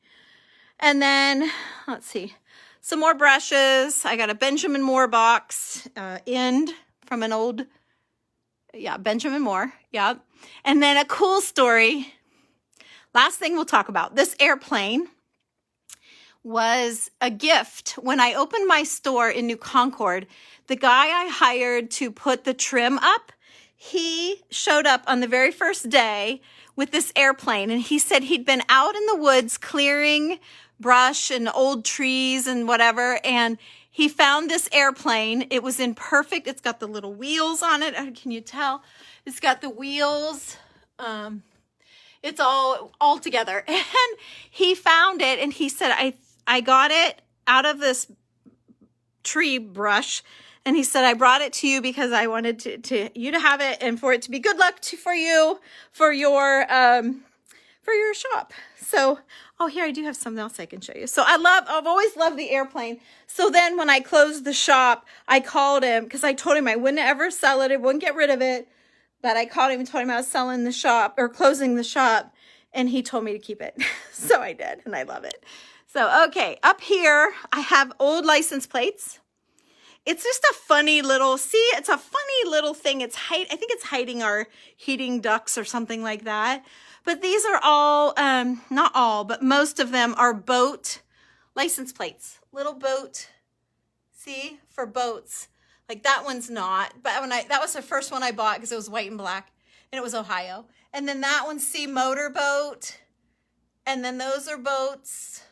And then, let's see. Some more brushes. I got a Benjamin Moore box end from an old, Benjamin Moore. Yeah. And then a cool story. Last thing we'll talk about. This airplane was a gift. When I opened my store in New Concord, the guy I hired to put the trim up, he showed up on the very first day with this airplane. And he said he'd been out in the woods clearing brush and old trees and whatever, and he found this airplane. It was in perfect, it's got the little wheels on it. Can you tell? It's got the wheels. It's all together. And he found it, and he said, I got it out of this tree brush, and he said, I brought it to you because I wanted you to have it and for it to be good luck for you for your shop. So, here I do have something else I can show you. So I've always loved the airplane. So then when I closed the shop, I called him because I told him I wouldn't ever sell it. I wouldn't get rid of it. But I called him and told him I was selling the shop or closing the shop. And he told me to keep it. So I did, and I love it. So, okay, up here, I have old license plates. It's just a funny little, it's a funny little thing. I think it's hiding our heating ducts or something like that. But these are all, not all, but most of them are boat license plates. Little boat, for boats. Like that one's not, but that was the first one I bought because it was white and black, and it was Ohio. And then that one's motorboat, and then those are boats.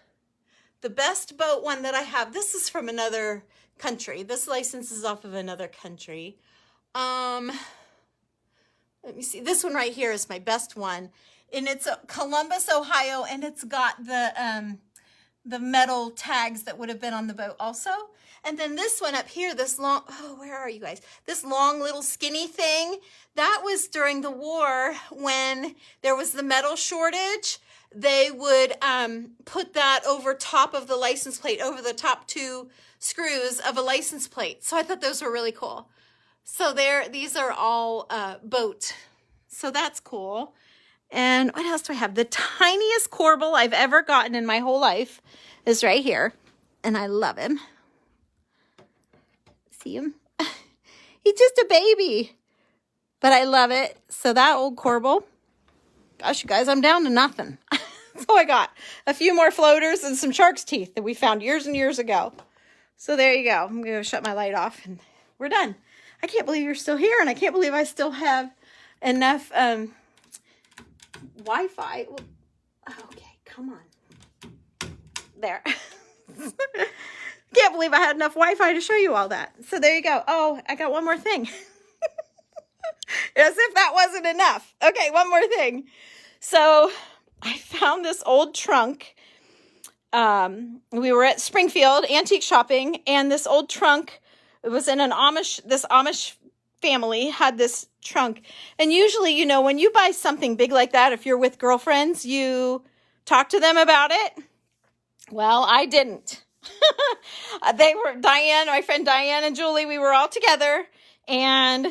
The best boat one that I have, this is from another country. This license is off of another country. Let me see. This one right here is my best one. And it's Columbus, Ohio, and it's got the metal tags that would have been on the boat also. And then this one up here, this long, where are you guys? This long little skinny thing, that was during the war when there was the metal shortage. They would put that over top of the license plate, over the top 2 screws of a license plate. So I thought those were really cool. So these are all boat. So that's cool. And what else do I have? The tiniest corbel I've ever gotten in my whole life is right here. And I love him. See him? He's just a baby. But I love it. So that old corbel. Gosh, you guys, I'm down to nothing. That's all I got. A few more floaters and some shark's teeth that we found years and years ago. So there you go. I'm going to shut my light off and we're done. I can't believe you're still here, and I can't believe I still have enough Wi-Fi. Okay, come on. There. Can't believe I had enough Wi-Fi to show you all that. So there you go. Oh, I got one more thing. As if that wasn't enough. Okay, one more thing. So I found this old trunk. We were at Springfield antique shopping, and this old trunk, it was in this Amish family had this trunk. And usually, you know, when you buy something big like that, if you're with girlfriends, you talk to them about it. Well, I didn't. They were Diane, my friend Diane and Julie, we were all together, and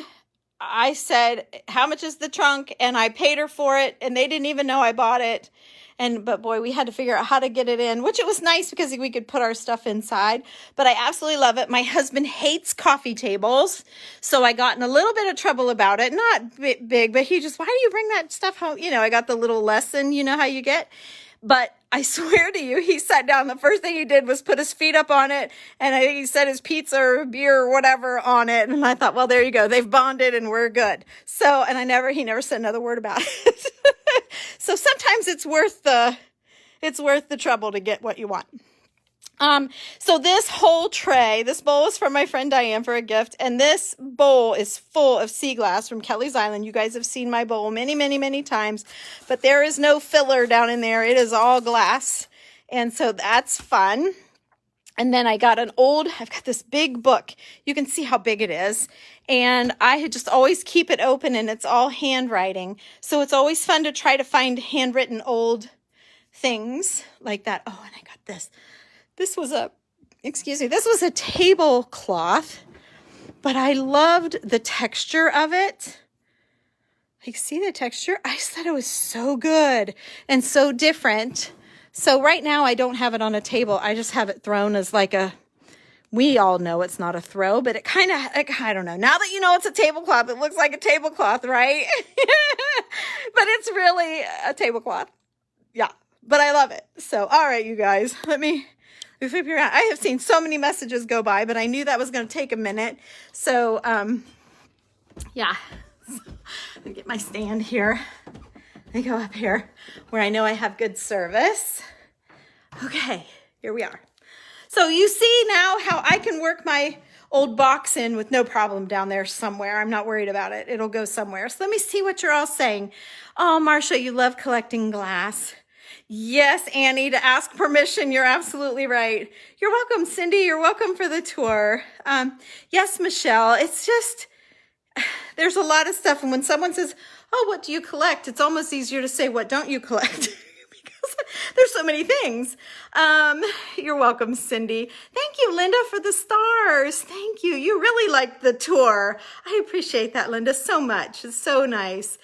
I said, how much is the trunk? And I paid her for it, and they didn't even know I bought it. But boy, we had to figure out how to get it in, which it was nice because we could put our stuff inside. But I absolutely love it. My husband hates coffee tables, so I got in a little bit of trouble about it. Not big, but he just, why do you bring that stuff home? You know, I got the little lesson, you know how you get. But I swear to you, he sat down. The first thing he did was put his feet up on it, and I think he set his pizza or beer or whatever on it. And I thought, well, there you go. They've bonded and we're good. So, and he never said another word about it. So sometimes it's worth the trouble to get what you want. So this whole tray, this bowl is from my friend Diane for a gift. And this bowl is full of sea glass from Kelly's Island. You guys have seen my bowl many, many, many times, but there is no filler down in there. It is all glass. And so that's fun. And then I've got this big book. You can see how big it is. And I had just always keep it open, and it's all handwriting. So it's always fun to try to find handwritten old things like that. Oh, and I got this. This was a tablecloth, but I loved the texture of it. Like, see the texture? I just thought it was so good and so different. So right now I don't have it on a table. I just have it thrown as like we all know it's not a throw, but it kind of, I don't know. Now that you know it's a tablecloth, it looks like a tablecloth, right? But it's really a tablecloth. Yeah, but I love it. So, all right, you guys, let me flip you around. I have seen so many messages go by, but I knew that was going to take a minute. So, yeah. Let me get my stand here. Let me go up here where I know I have good service. Okay, here we are. So you see now how I can work my old box in with no problem down there somewhere. I'm not worried about it. It'll go somewhere. So let me see what you're all saying. Oh, Marsha, you love collecting glass. Yes, Annie, to ask permission. You're absolutely right. You're welcome, Cindy. You're welcome for the tour. Yes, Michelle, it's just, there's a lot of stuff. And when someone says, oh, what do you collect? It's almost easier to say, what don't you collect? Because there's so many things. You're welcome, Cindy. Thank you, Linda, for the stars. Thank you. You really liked the tour. I appreciate that, Linda, so much. It's so nice.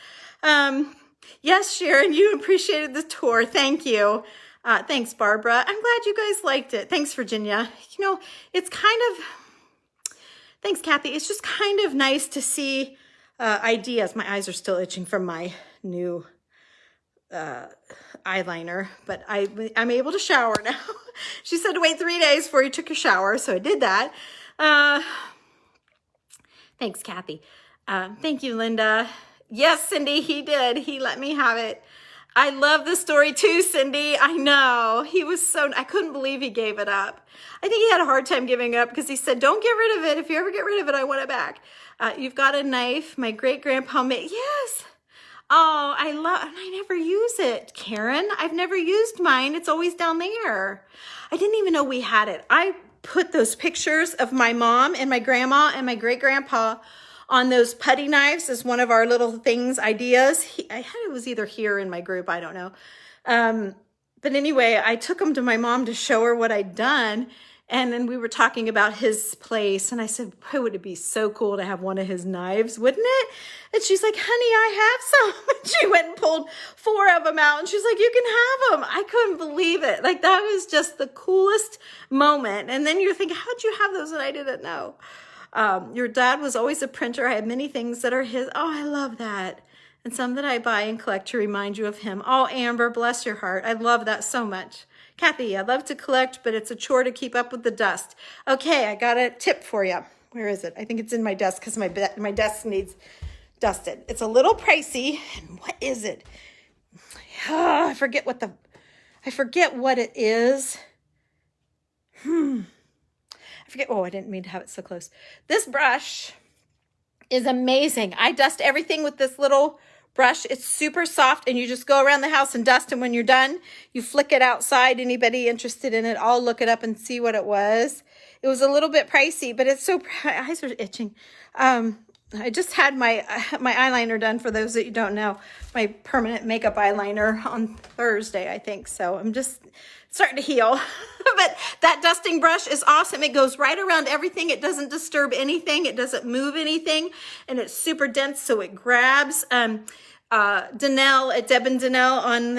Yes, Sharon, you appreciated the tour. Thank you. Thanks, Barbara. I'm glad you guys liked it. Thanks, Virginia. You know, it's kind of, thanks, Kathy. It's just kind of nice to see ideas. My eyes are still itching from my new eyeliner, but I'm able to shower now. She said to wait 3 days before you took your shower, so I did that. Thanks, Kathy. Thank you, Linda. Yes, Cindy, he did. He let me have it. I love the story too, Cindy. I know. He was I couldn't believe he gave it up. I think he had a hard time giving up because he said, don't get rid of it. If you ever get rid of it, I want it back. You've got a knife. My great-grandpa made, yes. Oh, I never use it, Karen. I've never used mine. It's always down there. I didn't even know we had it. I put those pictures of my mom and my grandma and my great-grandpa on those putty knives as one of our little ideas. It was either here in my group, I don't know. But anyway, I took them to my mom to show her what I'd done. And then we were talking about his place, and I said, boy, would it be so cool to have one of his knives, wouldn't it? And she's like, honey, I have some. And she went and pulled 4 of them out, and she's like, you can have them. I couldn't believe it. Like, that was just the coolest moment. And then you're thinking, how'd you have those? And I didn't know. Your dad was always a printer. I have many things that are his. Oh, I love that. And some that I buy and collect to remind you of him. Oh, Amber, bless your heart. I love that so much. Kathy, I love to collect, but it's a chore to keep up with the dust. Okay, I got a tip for you. Where is it? I think it's in my desk because my desk needs dusted. It's a little pricey. And what is it? Oh, I forget what it is. I forget. Oh, I didn't mean to have it so close. This brush is amazing. I dust everything with this little brush. It's super soft, and you just go around the house and dust, and when you're done, you flick it outside. Anybody interested in it, I'll look it up and see what it was. It was a little bit pricey, but it's so, my eyes are itching. I just had my eyeliner done, for those that you don't know, my permanent makeup eyeliner on Thursday, I think. So I'm just starting to heal. But that dusting brush is awesome. It goes right around everything. It doesn't disturb anything. It doesn't move anything. And it's super dense, so it grabs. Donnell, Deb and Donnell on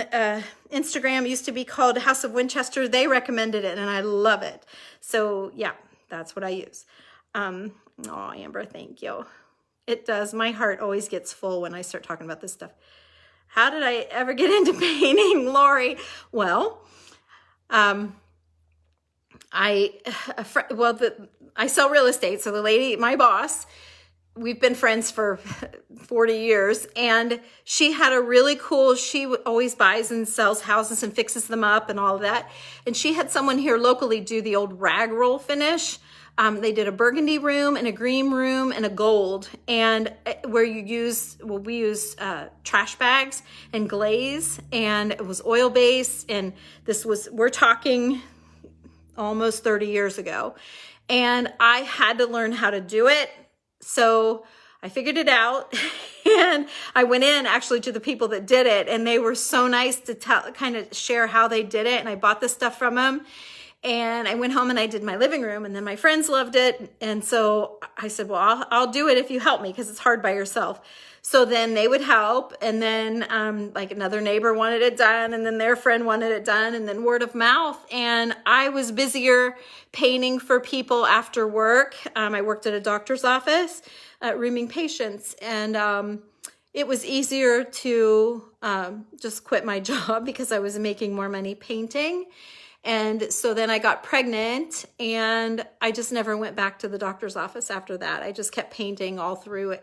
Instagram, used to be called House of Winchester. They recommended it, and I love it. So yeah, that's what I use. Oh, Amber, thank you. It does. My heart always gets full when I start talking about this stuff. How did I ever get into painting, Laurie? Well, I sell real estate. So the lady, my boss, we've been friends for 40 years, and she had a really cool, she always buys and sells houses and fixes them up and all of that. And she had someone here locally do the old rag roll finish. They did a burgundy room and a green room and a gold, and where you use, well, we use trash bags and glaze, and it was oil based. And this was, we're talking almost 30 years ago, and I had to learn how to do it. So I figured it out, and I went in actually to the people that did it, and they were so nice to kind of share how they did it. And I bought this stuff from them, and I went home and I did my living room, and then my friends loved it. And so I said, well, I'll do it if you help me, because it's hard by yourself. So then they would help, and then like another neighbor wanted it done, and then their friend wanted it done, and then word of mouth. And I was busier painting for people after work. I worked at a doctor's office, rooming patients, and it was easier to just quit my job because I was making more money painting. And so then I got pregnant, and I just never went back to the doctor's office after that. I just kept painting all through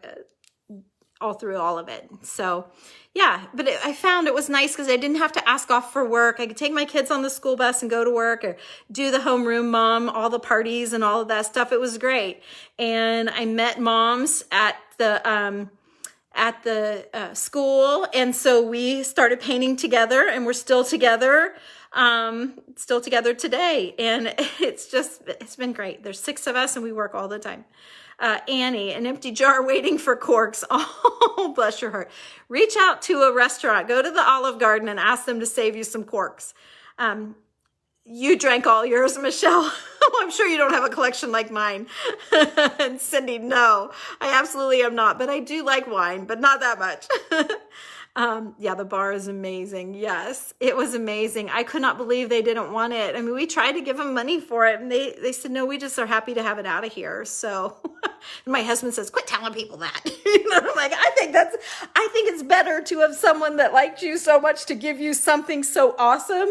all of it. So yeah, but I found it was nice because I didn't have to ask off for work. I could take my kids on the school bus and go to work, or do the homeroom mom, all the parties and all of that stuff. It was great. And I met moms at the school. And so we started painting together, and we're still together today. And it's been great. There's 6 of us, and we work all the time. Annie, an empty jar waiting for corks. Oh, bless your heart. Reach out to a restaurant, go to the Olive Garden, and ask them to save you some corks. You drank all yours, Michelle. I'm sure you don't have a collection like mine. And Cindy, no, I absolutely am not, but I do like wine, but not that much. Yeah, the bar is amazing. Yes, it was amazing. I could not believe they didn't want it. I mean, we tried to give them money for it, and they said, no, we just are happy to have it out of here. So my husband says, quit telling people that. I'm like, I think it's better to have someone that liked you so much to give you something so awesome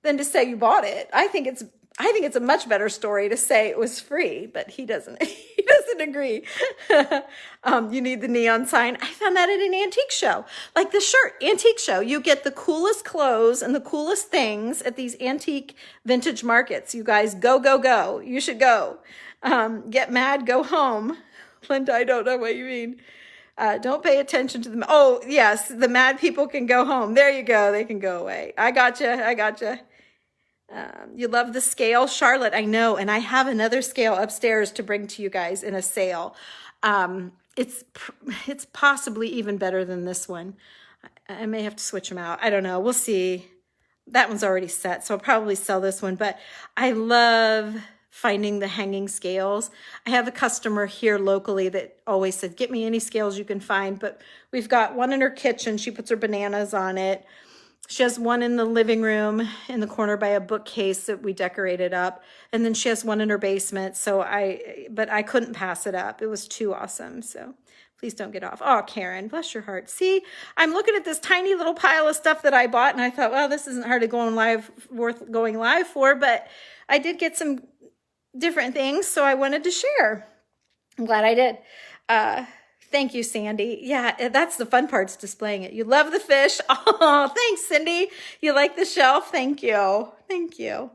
than to say you bought it. I think it's a much better story to say it was free, but he doesn't agree. You need the neon sign. I found that at an antique show, like the shirt antique show. You get the coolest clothes and the coolest things at these antique vintage markets. You guys go, go, go. You should go. Get mad, go home. Linda, I don't know what you mean. Don't pay attention to them. Oh, yes, the mad people can go home. There you go. They can go away. I gotcha. You love the scale, Charlotte. I know, and I have another scale upstairs to bring to you guys in a sale. It's possibly even better than this one. I may have to switch them out. I don't know. We'll see. That one's already set, so I'll probably sell this one. But I love finding the hanging scales. I have a customer here locally that always said, get me any scales you can find, but we've got one in her kitchen. She puts her bananas on it. She has one in the living room in the corner by a bookcase that we decorated up. And then she has one in her basement. But I couldn't pass it up. It was too awesome. So please don't get off. Oh, Karen, bless your heart. See, I'm looking at this tiny little pile of stuff that I bought and I thought, well, this isn't hardly worth going live for, but I did get some different things. So I wanted to share. I'm glad I did. Thank you, Sandy. Yeah, that's the fun part, is displaying it. You love the fish. Oh, thanks, Cindy. You like the shelf? Thank you. Thank you.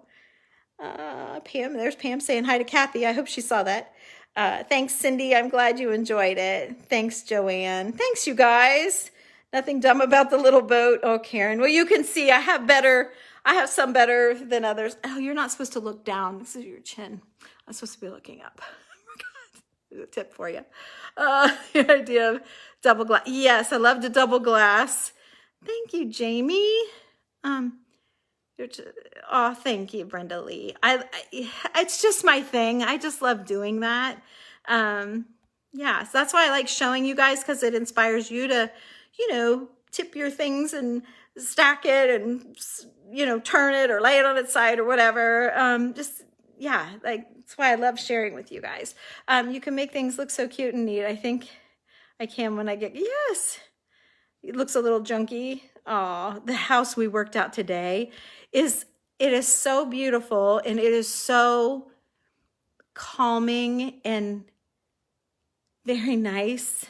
Pam, there's Pam saying hi to Kathy. I hope she saw that. Thanks, Cindy. I'm glad you enjoyed it. Thanks, Joanne. Thanks, you guys. Nothing dumb about the little boat. Oh, Karen. Well, you can see I have some better than others. Oh, you're not supposed to look down. This is your chin. I'm supposed to be looking up. A tip for you. The idea of double glass. Yes, I love to double glass. Thank you, Jamie. Thank you, Brenda Lee. It's just my thing. I just love doing that. Yeah, so that's why I like showing you guys, because it inspires you to, tip your things and stack it and, turn it or lay it on its side or whatever. That's why I love sharing with you guys. You can make things look so cute and neat. I think I can when I get, yes, it looks a little junky. Oh, the house we worked out today is so beautiful, and it is so calming and very nice,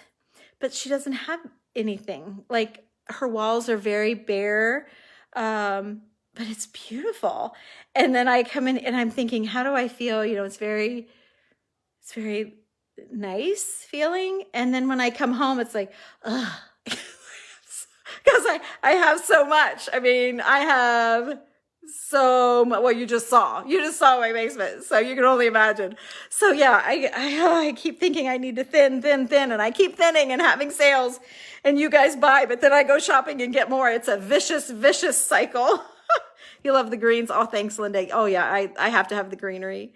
but she doesn't have anything. Like, her walls are very bare, but it's beautiful. And then I come in and I'm thinking, how do I feel? It's very nice feeling. And then when I come home, it's like, ugh, because I have so much. I mean, I have so much. Well, you just saw my basement, so you can only imagine. So yeah, I keep thinking I need to thin, and I keep thinning and having sales, and you guys buy, but then I go shopping and get more. It's a vicious cycle. You love the greens. Oh, thanks, Linda. Oh yeah, I have to have the greenery.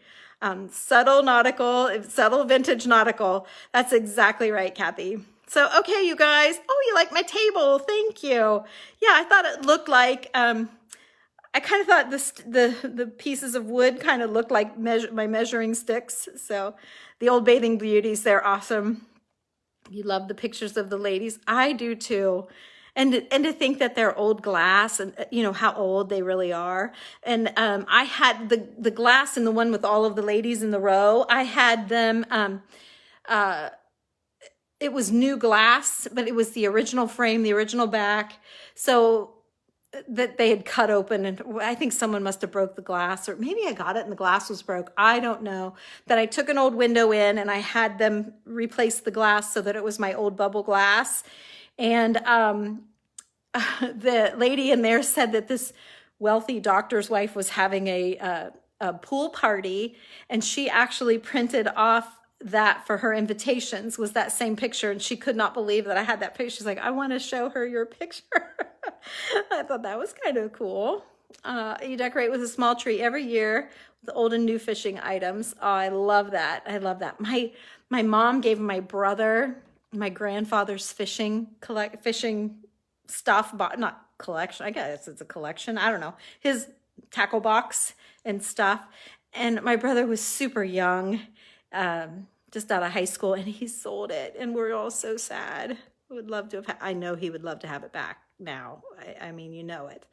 Subtle vintage nautical. That's exactly right, Kathy. So, okay, you guys. Oh, you like my table. Thank you. Yeah, I thought it looked like, I kind of thought the pieces of wood kind of looked like my measuring sticks. So the Old Bathing Beauties, they're awesome. You love the pictures of the ladies. I do too. And to think that they're old glass, and how old they really are. And I had the glass and the one with all of the ladies in the row. I had them. It was new glass, but it was the original frame, the original back. So that they had cut open, and I think someone must have broke the glass, or maybe I got it and the glass was broke. I don't know. That I took an old window in and I had them replace the glass so that it was my old bubble glass. And the lady in there said that this wealthy doctor's wife was having a pool party, and she actually printed off that for her invitations, was that same picture, and she could not believe that I had that picture. She's like, I want to show her your picture. I thought that was kind of cool. You decorate with a small tree every year with old and new fishing items. Oh, I love that. I love that. My mom gave my brother my grandfather's fishing stuff, but not collection. I guess it's a collection. I don't know. His tackle box and stuff. And my brother was super young, just out of high school, and he sold it. And we're all so sad. Would love to have. I know he would love to have it back now. I mean, you know it.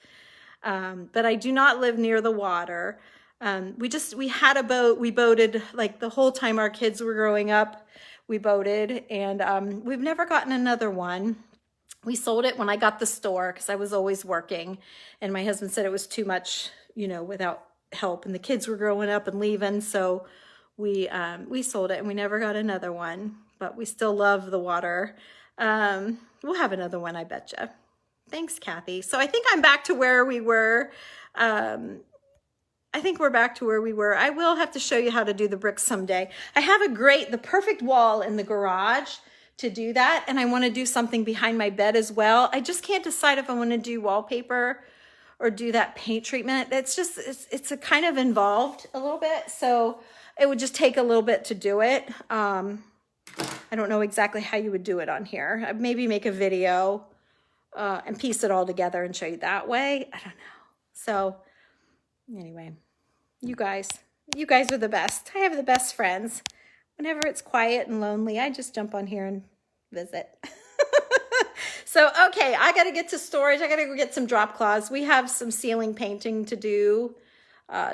But I do not live near the water. We had a boat. We boated like the whole time our kids were growing up. We boated, and we've never gotten another one. We sold it when I got the store because I was always working, and my husband said it was too much, without help, and the kids were growing up and leaving, so we sold it, and we never got another one. But we still love the water. We'll have another one, I betcha. Thanks, Kathy. So I think I'm back to where we were. I think we're back to where we were. I will have to show you how to do the bricks someday. I have the perfect wall in the garage to do that. And I want to do something behind my bed as well. I just can't decide if I want to do wallpaper or do that paint treatment. It's a kind of involved a little bit. So it would just take a little bit to do it. I don't know exactly how you would do it on here. I'd maybe make a video and piece it all together and show you that way. I don't know. So anyway, you guys are the best. I have the best friends. Whenever it's quiet and lonely, I just jump on here and visit. So, okay, I got to get to storage. I got to go get some drop cloths. We have some ceiling painting to do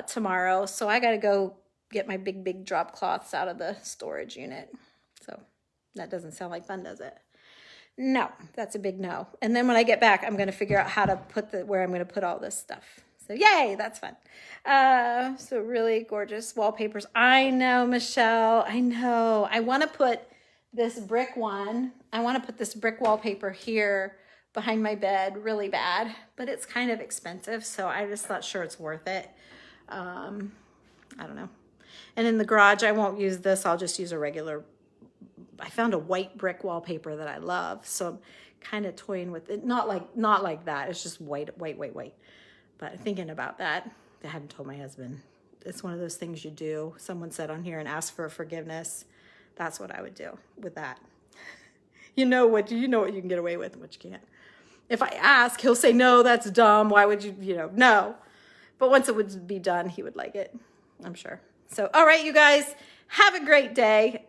tomorrow. So I got to go get my big drop cloths out of the storage unit. So that doesn't sound like fun, does it? No, that's a big no. And then when I get back, I'm going to figure out how to put where I'm going to put all this stuff. So yay, that's fun. So really gorgeous wallpapers. I know, Michelle, I know. I want to put this brick one. I want to put this brick wallpaper here behind my bed really bad, but it's kind of expensive. So I just not sure it's worth it. I don't know. And in the garage, I won't use this. I'll just use a regular, I found a white brick wallpaper that I love. So I'm kind of toying with it. Not like that. It's just white. But thinking about that, I hadn't told my husband. It's one of those things you do. Someone said on here and ask for forgiveness. That's what I would do with that. You know what you can get away with and what you can't. If I ask, he'll say, no, that's dumb. Why would you, no. But once it would be done, he would like it, I'm sure. So, all right, you guys, have a great day.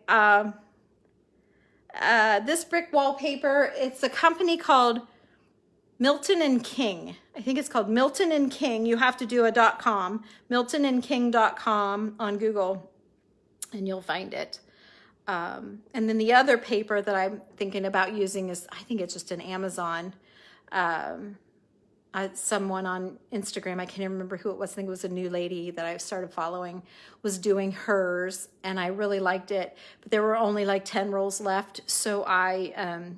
This brick wallpaper, it's a company called Milton and King. I think it's called Milton and King. You have to do a .com, miltonandking.com on Google, and you'll find it. And then the other paper that I'm thinking about using is, I think it's just an Amazon. Someone on Instagram, I can't even remember who it was. I think it was a new lady that I started following, was doing hers, and I really liked it. But there were only like 10 rolls left, so I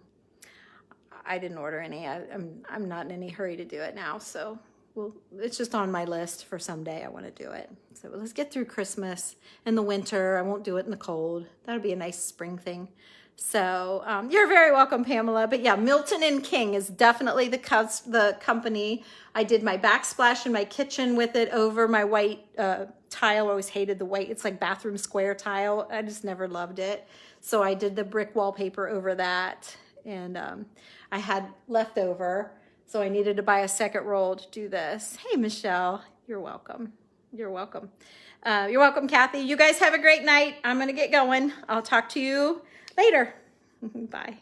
didn't order any. I'm not in any hurry to do it now, so it's just on my list for someday. I want to do it. So let's get through Christmas and the winter. I won't do it in the cold. That'll be a nice spring thing. So you're very welcome, Pamela. But yeah, Milton and King is definitely the company. I did my backsplash in my kitchen with it over my white tile. I always hated the white. It's like bathroom square tile. I just never loved it. So I did the brick wallpaper over that. And I had leftover. So I needed to buy a second roll to do this. Hey, Michelle, you're welcome. You're welcome. You're welcome, Kathy. You guys have a great night. I'm going to get going. I'll talk to you later. Bye.